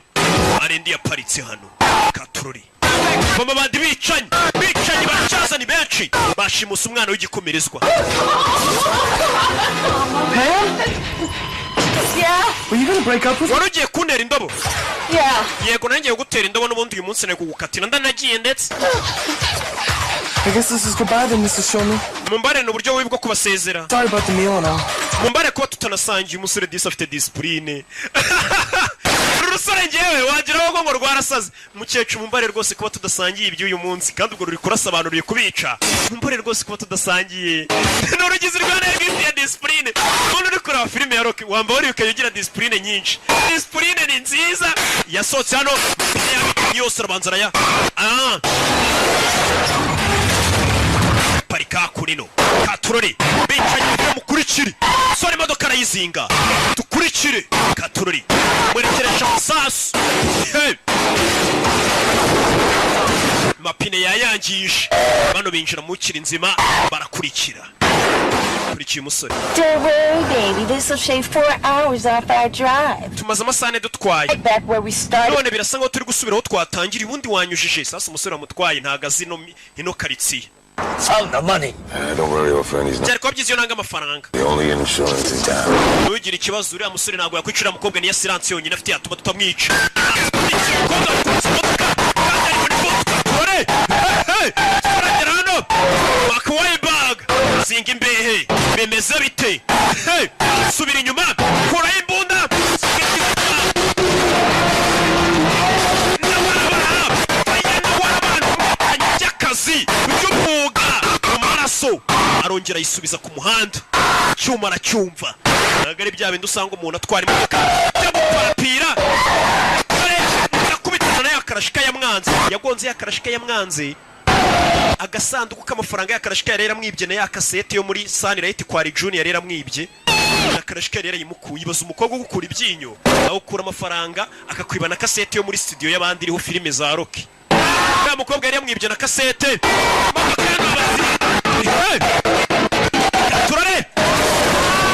arendi yaparitse hano Katurori mama bandi bicanye baracyaza ni benshi bashimusa umwana w'igikomerezwa Were you gonna break up with me? wari ugiye kuntera indobo Yeah. yego nanjye gutera indobo n'ubundi uyu munsi nari kugukatira ndanagiye ndetse I guess this is goodbye then, Mr. Showman. mumbare n'uburyo bubi bwo kubasezera Sorry about the meal now. mumbare kuba tutanasangiye umusore disi afite disipurine urusore ngewe wagiraho ngo rwarasaze mukecuru mumbare rwose kuba tudasangiye iby'uyu munsi kandi ubwo ruri kurasa abantu ruri kubica mumbare rwose kuba tudasangiye n'urugizi rwanaye rw'ifite disipurine umuntu uri kureba filime ya Rocky wamba wari ukajya ugira disipurine nyinshi disipurine ni nziza yasohotse hano yose arabanza araya parika kurino Katurori bicanye mukurikire sore imodoka arayizinga dukurikire Katurori mwerekeresha amasasu mapine yayangije bano binjira mu kiri nzima barakurikira kurikiye umusore Don't worry, baby. This will shave 4 hours off our drive. tumaze amasane dutwaye Back where we started. none birasa nkaho turi gusubiraho twatangira ubundi wanyujije sasa umusore wamutwaye ntago azi ino karitsiye Found the money. Don't worry, old friend. He's not byari kuba byiza iyo nanga amafaranga the only insurance in town. ntugire ikibazo uriya musore ntabwo yakwicira mukobwa niyo siransi yonyine afite yatuma tutamwica turagera hano wakawaye bag zinga imbehe bimeze bite subira inyuma kuraho imbunda by'akazi by'umwuga mu maraso arongera ayisubiza ku muhanda cyuma aracyumva ntabwo ari bya bindi usanga umuntu atwara imodoka ajya guparapira akubitana na ya karashika ya mwanzi yagonze ya karashika ya mwanzi agasanduku k'amafaranga ya karashika yari yaramwibye na ya kasete yo muri Sunlight kwa Junior yari yaramwibye na karashika yari yarayimukuye ibaza umukobwa ugukura ibyinyo awukura amafaranga akakwiba na kasete yo muri studio y'abandi iriho filime za Rocky ya mukobwa yari yamwibye na kasete turare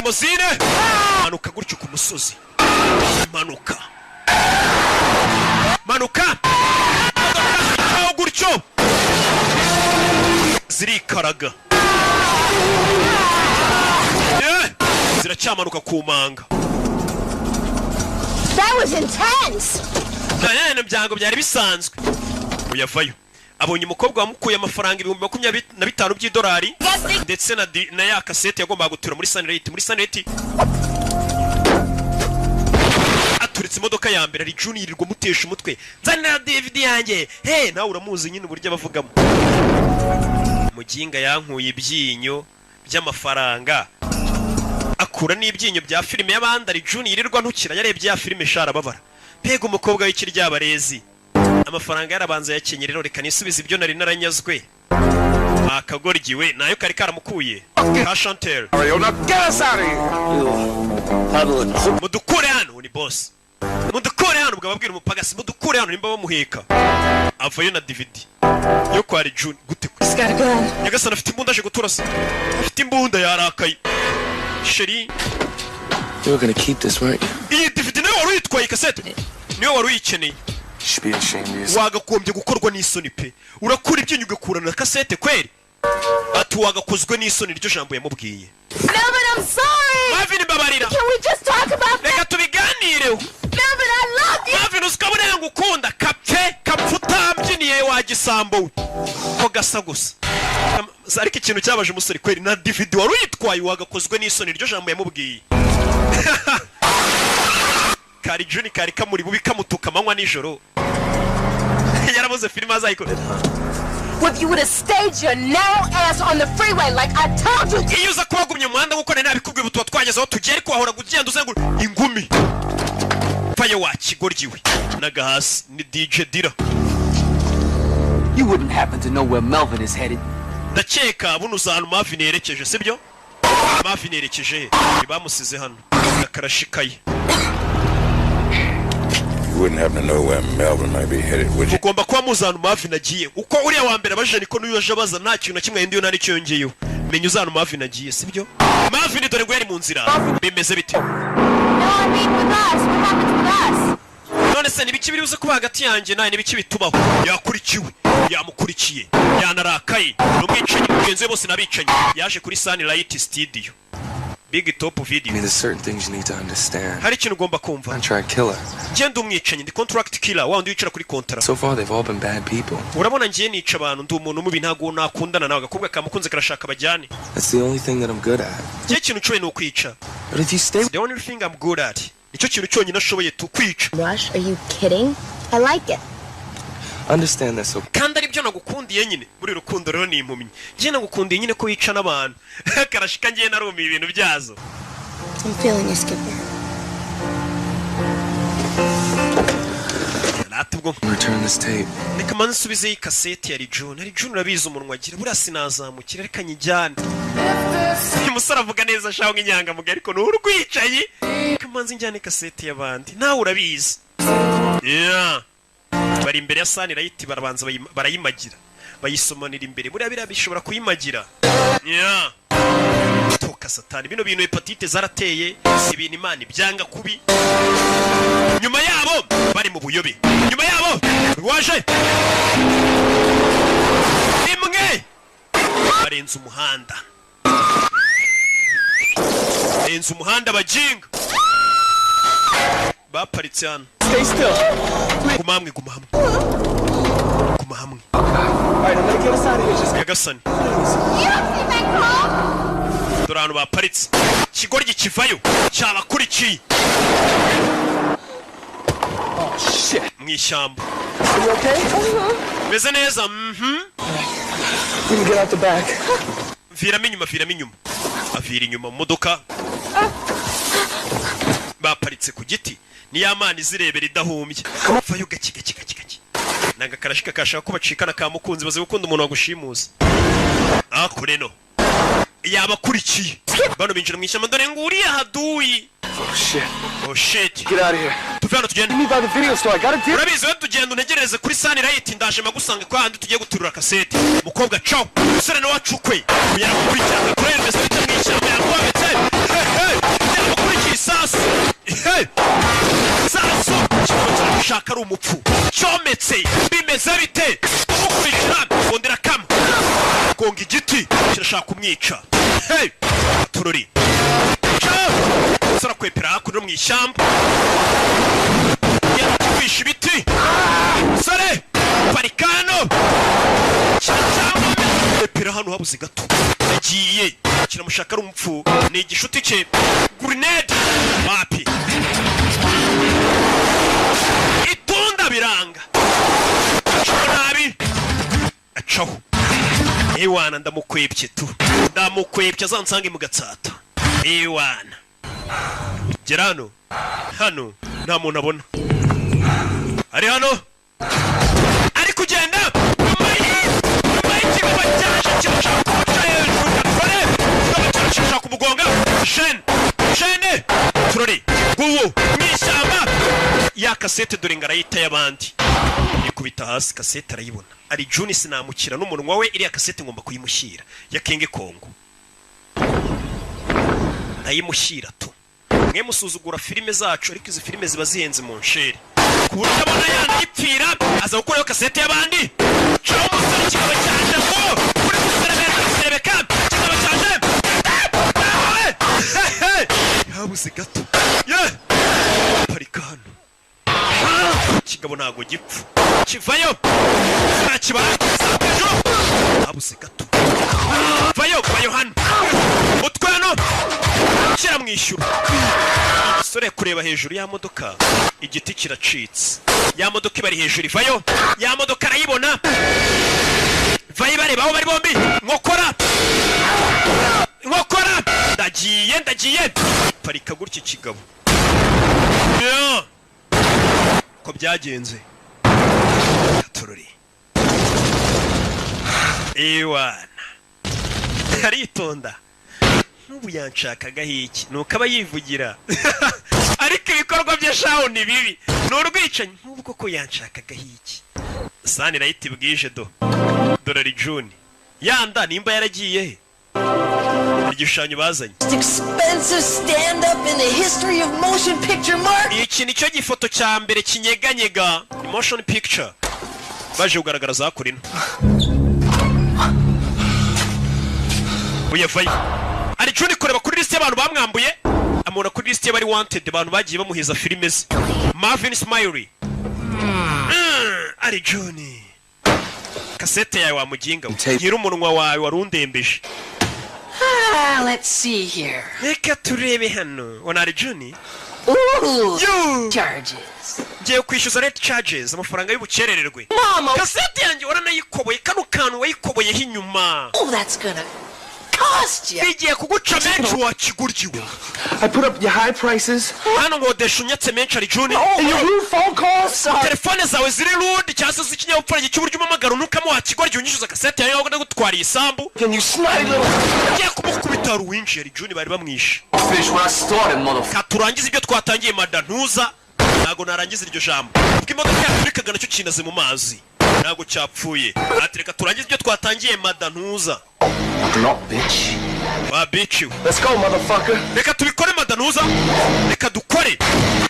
muzine manuka gutyo ku musozi manuka aho gutyo zirikaraga ziracyamanuka ku manga That was intense. nta byango byari bisanzwe uyavayo abonye umukobwa wamukuye amafaranga 25,000 by'idolari ndetse na ya kasete yagombaga gutura muri Sunlight aturitse imodoka ya mbere ari Junior yirirwa mutesha umutwe nzanira DVD yanjye nawe uramuzi nyine uburyo abavugamo muginga yankuye ibyinyo by'amafaranga akura n'ibyinyo bya filime y'abandi ari Junior yirirwa ntukira yarebye ya filime shara babara pega umukobwa w'ikiryabarezi amafaranga yarabanza yakenye rero reka nisubiza ibyo nari naranyazwe akagorgiwe nayo kari karamukuye ka Chantel mudukure hano ni boss mudukure hano ubwo ababwira umupagasi mudukure hano nimba bamuheka avayo na DVD yo kwa June gute nyagasana afite imbunda aje guturasa afite imbunda yarakaye sheri You were gonna keep this, weren't you? iyi DVD nayo wari uyitwaye kasete niyo wari uyikeneye You should be ashamed of yourself. wagakombye gukorwa n'isoni pe urakura ibyinyo ugakurana na kasete kweri ati wagakozwe n'isoni ryo jambo yamubwiye Melvin, I'm sorry. Marvin babarira Can we just talk about reka tubiganireho Melvin, I love you. Marvin usikabone ngukunda kapfuta mbyiniye wa gisambo ko gasa gusa ariko ikintu cyabaje umusore kweri na DVD wari uyitwaye wagakozwe n'isoni ryo jambo yamubwiye kari Juni kari kamuri bubi kamutuka amanywa nijoro yarabuze filime azayikorera If you would have stayed your narrow ass on the freeway like I told you. iyo uza kubagumye mu muhanda nk'uko nari nabikubwiye ubu tuba twageze aho tugiye ariko wahora ugenda uzengura ingumi payo wa kigoryiwe n'agahasi ni DJ Dira. You wouldn't happen to know where Melvin is headed. ndakeka buno uzahanu Marvin yerekeje sibyo Marvin yerekeje bamusize hano akarashikaye You wouldn't happen to know where Melvin might be headed, would you? ugomba kuba muzanu Marvin agiye uko uriya wa mbere abaje niko n'uyo aje abaza nta kintu na kimwe yindi yo nari cyongeyeho menya uzana Marvin agiye sibyo Marvin dore ngo yari mu nzira bimeze bite none se nibiki biri uze kuba hagati yanjye nawe nibiki bitubaho yakurikiwe yamukurikiye yanarakaye n'umwicanyi mugenzi we bose nabicanye yaje kuri Sunlight Studio Big Top Video. I mean, there's certain things you need to understand. Hari ikintu ugomba kumva. Contract killer. Ngende umwicanyi ndi contract killer wa ndi wicara kuri contract. So far they've all been bad people. Urabona ngiye nica abantu ndi umuntu mubi ntago nakundana nawe gakobwa kamukunze karashaka bajyane. That's the only thing that I'm good at. Ngiye ikintu cyoye no kwica. But if you stay the only thing I'm good at. Nicyo kintu cyonyine ashoboye tukwica. Rush, are you kidding? I like it. Understand this, okay? Kandi ari byo nagukundiye nyine muri rukundo rero ni impumyi. Ngiye nagukundiye nyine ko wica n'abantu. Karashika ngiye narumi ibintu byazo. I'm feeling you, Skipper. Return this tape. Reka manze nsubize iyi kaseti ya John. Ari John urabizi umunwa agira buriya sinazamukira reka nyijyane. Uyu musore avuga neza shaho nk'inyangamuga ariko ni urwicaye. Reka manze njyane kaseti y'abandi. Nawe urabizi. Yeah. Bari imbere ya Sunlight barabanza barayimagira. Bayisomanira imbere. Buriya biriya bishobora kuyimagira. Yeah. Toka satani bino bintu hepatite zarateye ibintu Imana ibyanga kubi nyuma yabo bari mu buyobe nyuma yabo waje imwe barenze umuhanda bajinga baparitse hano Stay still. guma hamwe Alright, I'm gonna get us out of here. Just Yagasani Dorano baparitse kigoryi kivayo cyabakurikiye Oh shit. Mwishyamba Are you okay? Meze neza We can get out the back. Viramo inyuma avira inyuma mu modoka baparitse ku giti ni yamana izirebera idahumbye vayo gaki nanga karashika kashaka ko bacikana ka mukunzi baze gukunda umuntu wagushimuza akureno yabakurikiye bano binjira mwishyamba dore nguriya haduyi oh shit Get out of here. tuvana tugenda Me by the video store. I got a deal. urabizi we tugenda unegereze kuri Sunlight ndaje magusanga kwa handi tugiye guturura kasete mukobwa ciao usore no wacukwe yarakurikirana kuremeza bita mwishyamba yakwabetse yabakurikiye sasa sasa shaka ari umupfu cyometse bimeze bite umukurikirana kondera kama konga igiti kirashaka kumwica turori sara kwepera hakuno mu ishyamba yakwisha ibiti sare parikano kwepera hano habuze gato yagiye kiramushaka ari umupfu ni igishuti cye grenade mapi itunda biranga nabi acaho ewana ndamukwebye azansange mu gatsata ewana gerano hano nta muntu abona ari hano ari kugenda ikigo cyaje kirashaka hejuru kirashaka kumugonga shene turore guwo mwishyamba ya kasete dore ngarayita y'abandi ikubita hasi kasete arayibona ari Juni sinamukira n'umunwa we iriya kasete ngomba kuyimushyira ya King Kongo ndayimushyira tu mwe musuzugura filime zacu ariko izi filime ziba zihenze mu nsheri kuburyo abona yanayipfira aza gukuraho kasete y'abandi cyo umusore kikaba cyaje ko uri kuserebeka kikaba cyaje yabuze gato parika hano kigabo ntago gipfu kivayo ntakibara yabuze gato vayo hano mutwe hano kira mwishyura sore kureba hejuru ya modoka igiti kiracitse ya modoka ibari hejuru ivayo ya modoka arayibona vayo bareba aho bari bombi nkokora ndagiye parika gutya kigabo ko byagenze tururi ewana aritonda n'ubu yanshakaga hiki nuko aba yivugira ariko ibikorwa bye shaho ni bibi ni urwicanyi n'ubu koko yanshakaga hiki Sunlight bwije dolari June yanda nimba yaragiye igishushanyo bazanye expensive stand up in the history of motion picture, Mark. iki nicyo gifoto cya mbere kinyeganyega motion picture baje kugaragara kuri no uyevayo ari Juni kureba kuri list y'abantu bamwambuye amubona kuri list y'abari wanted abantu bagiye bamuhiza filime ze Marvin Smiley ari Juni kasete yawe wamuginga nyiri umunwa wawe warundembeje Let's see here. Reka turebe hano wana ari Juni Charges. Ngiye kwishyuza late charges amafaranga y'ubukerererwe kasete yanjye waranayikoboye kano kantu wayikoboyeho inyuma That's gonna cost you. Bigiye kuguca menshi wakiguryiwe I put up your high prices. Hano ngodesha unyatse menshi ari Juni And your rude phone calls. telefone zawe ziri rude cyangwa se ikinyabupfura cy'uburyo umamagara unukamo wakigoryi unyishyuza kasete yawe ngo ndagutwariye isambu Can you snide little? Ngiye kumukubita ruwinshi ari Juni bari bamwishe Finish what I started, motherfucker. Katurangiza ibyo twatangiye madantuza ntago narangiza iryo jambo ubwo imodoka yaturikaga nacyo kinaze mu mazi ntago cyapfuye ati reka turangize ibyo twatangiye madantuza Not bitch. wa bitch Let's go, motherfucker. reka tubikore madantuza reka dukore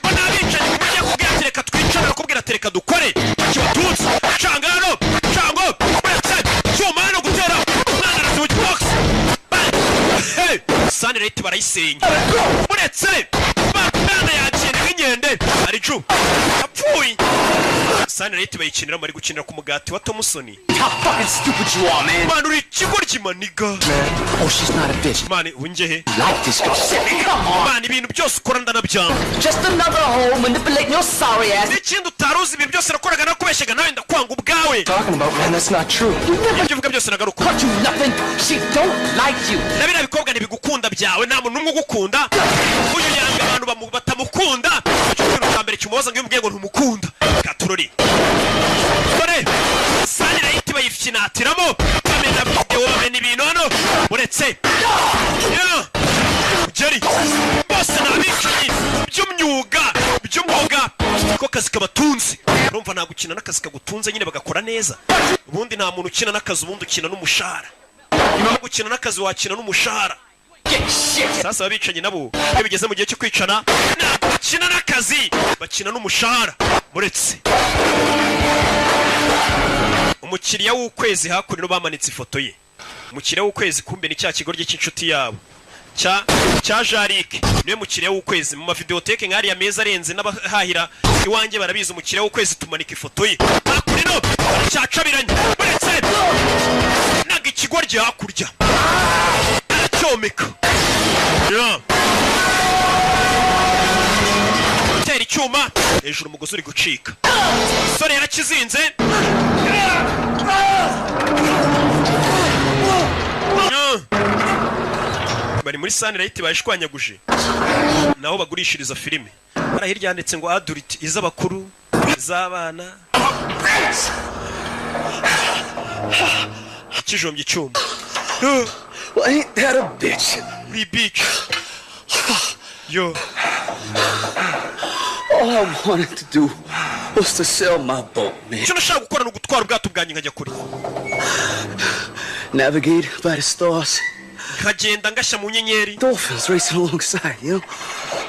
ko nabicaye kumenya kubwira ati reka twicara kubwira ati reka dukore kibatutsi cangano cango cyuma no gutera umwana arase mu box hey sani rate barayisenya uretse bana yakene nk'inyende ari Ju apfuye sani rate bayikinira bari gukinira ku mugati wa Thompson How fucking stupid you are, man. man uri kigoryi maniga Oh, she's not a bitch. man ungehe Like this girl. Come on. man ibintu byose ukora ndanabyanga Just another hoe manipulating your sorry ass. n'ikindi utaruzi ibi byose nakoraga nakubeshyaga nawe ndakwanga ubwawe Talking about, man, that's not true. ibyo uvuga byose nagaruka Cut you nothing. She don't like you. na biriya bikobwa ntibigukunda byawe nta muntu n'umwe ugukunda uyu yanga abantu batamukunda icyo kintu cya mbere kimubaza ngo iyo umubwiye ngo ntumukunda katurori dore sani rayiti bayifyinatiramo bamena videwo bamena ibintu hano uretse ugeri bose ni abicanyi by'umwuga ko kazi kabatunze urumva nta gukina n'akazi kagutunze nyine bagakora neza ubundi nta muntu ukina n'akazi ubundi ukina n'umushahara niba gukina n'akazi wakina n'umushahara sasa abicanyi nabo iyo bigeze mu gihe cyo kwicana bakina n'akazi bakina n'umushahara muretse umukiriya w'ukwezi hakurino bamanitse ifoto ye umukiriya w'ukwezi kumbe ni cya kigoryi cy'inshuti yabo cya Jarike niwe mukiriya w'ukwezi mu mavideoteke nk'ariya meza arenze n'abahahira iwanjye barabizi umukiriya w'ukwezi tumanika ifoto ye hakurino cyacabiranye muretse naga ikigoryi hakurya aracyomeka tera icyuma hejuru umugozi uri gucika sore yarakizinze bari muri sani rayiti bayishwanyaguje naho bagurishiriza filime hari hirya handitse ngo adulti iz'abakuru iz'abana kijombye icyuma Well, ain't that a bitch? We bitch. Yo. All I wanted to do was to sell my boat, man. Icyo nashaka gukora ni ugutwara ubwato bwanjye nkajya kure. Navigate by the stars. Nkagenda ngashya mu nyenyeri. Dolphins racing alongside, you know?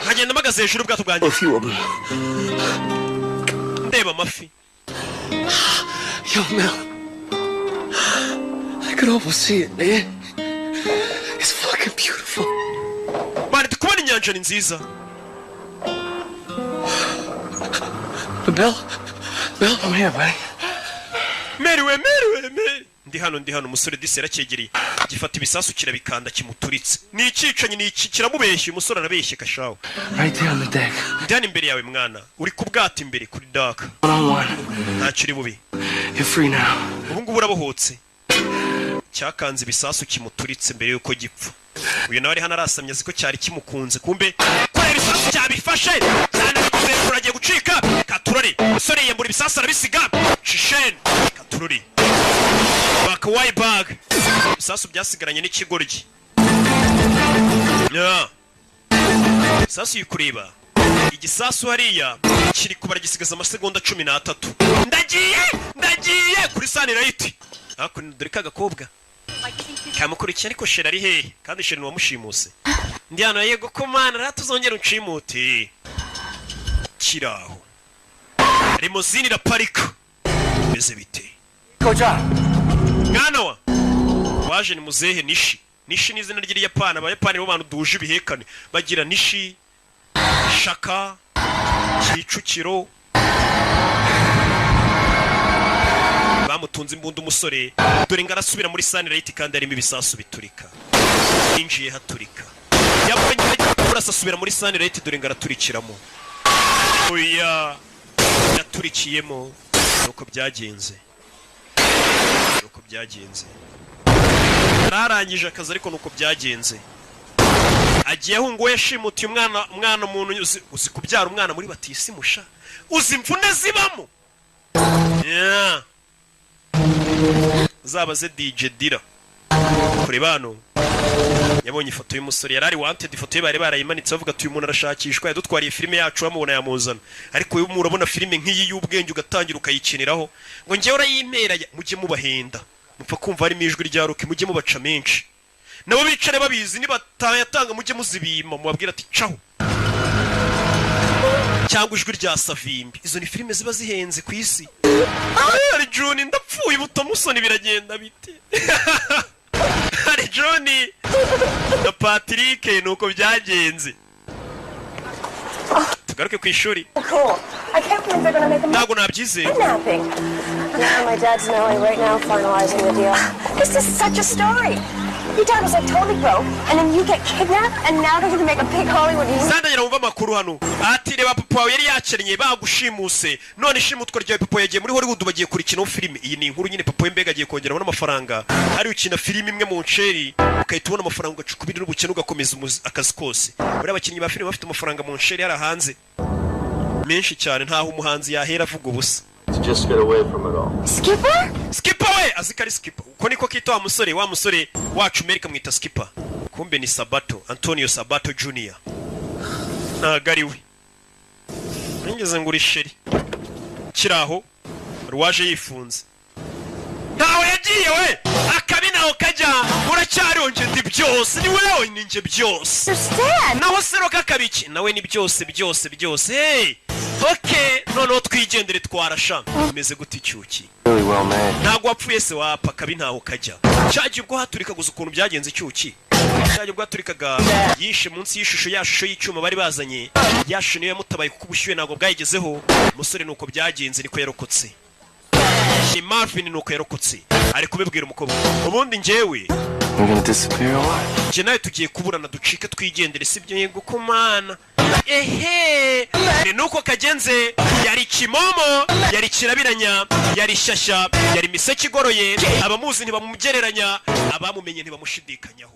Nkagenda mpagaze hejuru ubwato bwanjye. A few of them. Ndeba amafi. Yo, Mel. I could almost see it, man. It's fucking beautiful. Man, ndi kubona inyanja ni nziza. Mel, I'm here, buddy. Meriwe. Ndi hano umusore disi yarakegeriye. Gifata ibisasu kirabikanda kimuturitse. Ni icicanye ni iki kiramubeshye umusore arabeshye kashaho. Right there on the deck. Ndi hano imbere yawe mwana. Uri ku bwato imbere kuri dock. One-on-one. Ntacyo uri bubi. You're free now. Ubu ngubu urabohotse. Cyakanze ibisasu kimuturitse mbere yuko gipfa. Uyu nawe ari hano arasamye aziko cyari kimukunze kumbe kora ibisasu cyabifashe cyane kuragiye gucika katurori umusore yembura ibisasu arabisiga shishen katurori bakawayi bag ibisasu byasigaranye n'ikigoryi ibisasu yikureba igisasu hariya kiri kubara gisigaza amasegonda 13 ndagiye kuri sani rayiti hakuno dore kagakobwa kamukurikiye ariko sheri ari hehe kandi sheri wamushimuse ndi hano yego ko mana ratuzongera uncimute kiraho limozini iraparika beze bite koja mwana wa waje ni muzehe nishi nishi ni izina ry'Iyapani abayapani bo bantu duje ibihekane bagira nishi shaka Kicukiro bamutunze imbunda umusore dore ngarasubira muri Sunlight kandi arimo ibisasu biturika injiye haturika yabonye kurasa asubira muri Sunlight dore ngaraturikiramo oya yaturikiyemo nuko byagenze ararangije akazi ariko nuko byagenze agiyeho ngo yashimutiye umwana umuntu uzi kubyara umwana muri batisi musha uzi imvune zibamo zabaze DJ Dira kuri bano yabonye ifoto y'umusore yarari wanted ifoto ye bari barayimanitse bavuga ati uyu muntu arashakishwa yadutwariye filime yacu bamubona yamuzana ariko uyu murabona filime nk'iyi y'ubwenge ugatangira ukayikiniraho ngo ngewe urayimpera mujye mubahenda mupfa kumva harimo ijwi rya Rock mujye mubaca menshi nabo bicare babizi nibatayatanga mujye muzibima mubabwira ati caho cyangwa ijwi rya Savimbi izo ni filime ziba zihenze ku isi ari Juni ndapfuye butamusoni biragenda bite ari Juni na Patrick nuko byagenze tugaruke ku ishuri ntabwo nabyizeye Now my dad's in LA right now finalizing the deal. This is such a story. Your dad was like totally broke, and then you get kidnapped, and now they're gonna make a big Hollywood movie. Sanda yara umva makuru hano. Ati reba papa wawe yari yakenye bagushimuse. None shimutwa rya papa yagiye muri Hollywood bagiye kurikina filime. Iyi ni inkuru nyine papa wembega agiye kongeraho n'amafaranga. Ari ukina filime imwe mu nsheri, ukahita ubona amafaranga ugacukubira n'ubukene ugakomeza akazi kose. Bari abakinnyi ba filime bafite amafaranga mu nsheri yarahanze. Menshi cyane ntaho umuhanzi yahera avuga ubusa. To just get away from it all. Skipper? Skipper we azikari Skipper. Uko niko kito wa musore wacu America mwita Skipper. Kumbe ni Sabato, Antonio Sabato Jr. Nagariwe. Ngeze nguri sheri. Kiraho ruwaje yifunze. Ntawe yagiye we. Akabinaho kajya uracyaronje ndi byose ni wewe ninje byose. Naho sero kakabiki nawe ni byose. Hey. Okay, no twigendere twarasha. Imeze guti cyuki. Really well made. Ntago wapfuye se wapa kabinaho kajya. Cyaje ubwo haturika guza ukuntu byagenze cyuki. Cyaje ubwo haturikaga yishe munsi y'ishusho yashusho y'icyuma bari bazanye. Yashusho niyo yamutabaye kuko ubushyuye nago bwayigezeho. Umusore nuko byagenze niko yarokotse. Ni Marvin nuko yarokotse. Ari kubibwira umukobwa. Ubundi njewe We're gonna disappear or what? Je nawe tugiye kuburana ducike twigendere sibyo yego ko mana. Ehe ni nuko kagenze yari kimomo yari kirabiranya yari shasha yari miseke igoroye abamuzi ntibamumugereranya abamumenye ntibamushidikanyaho.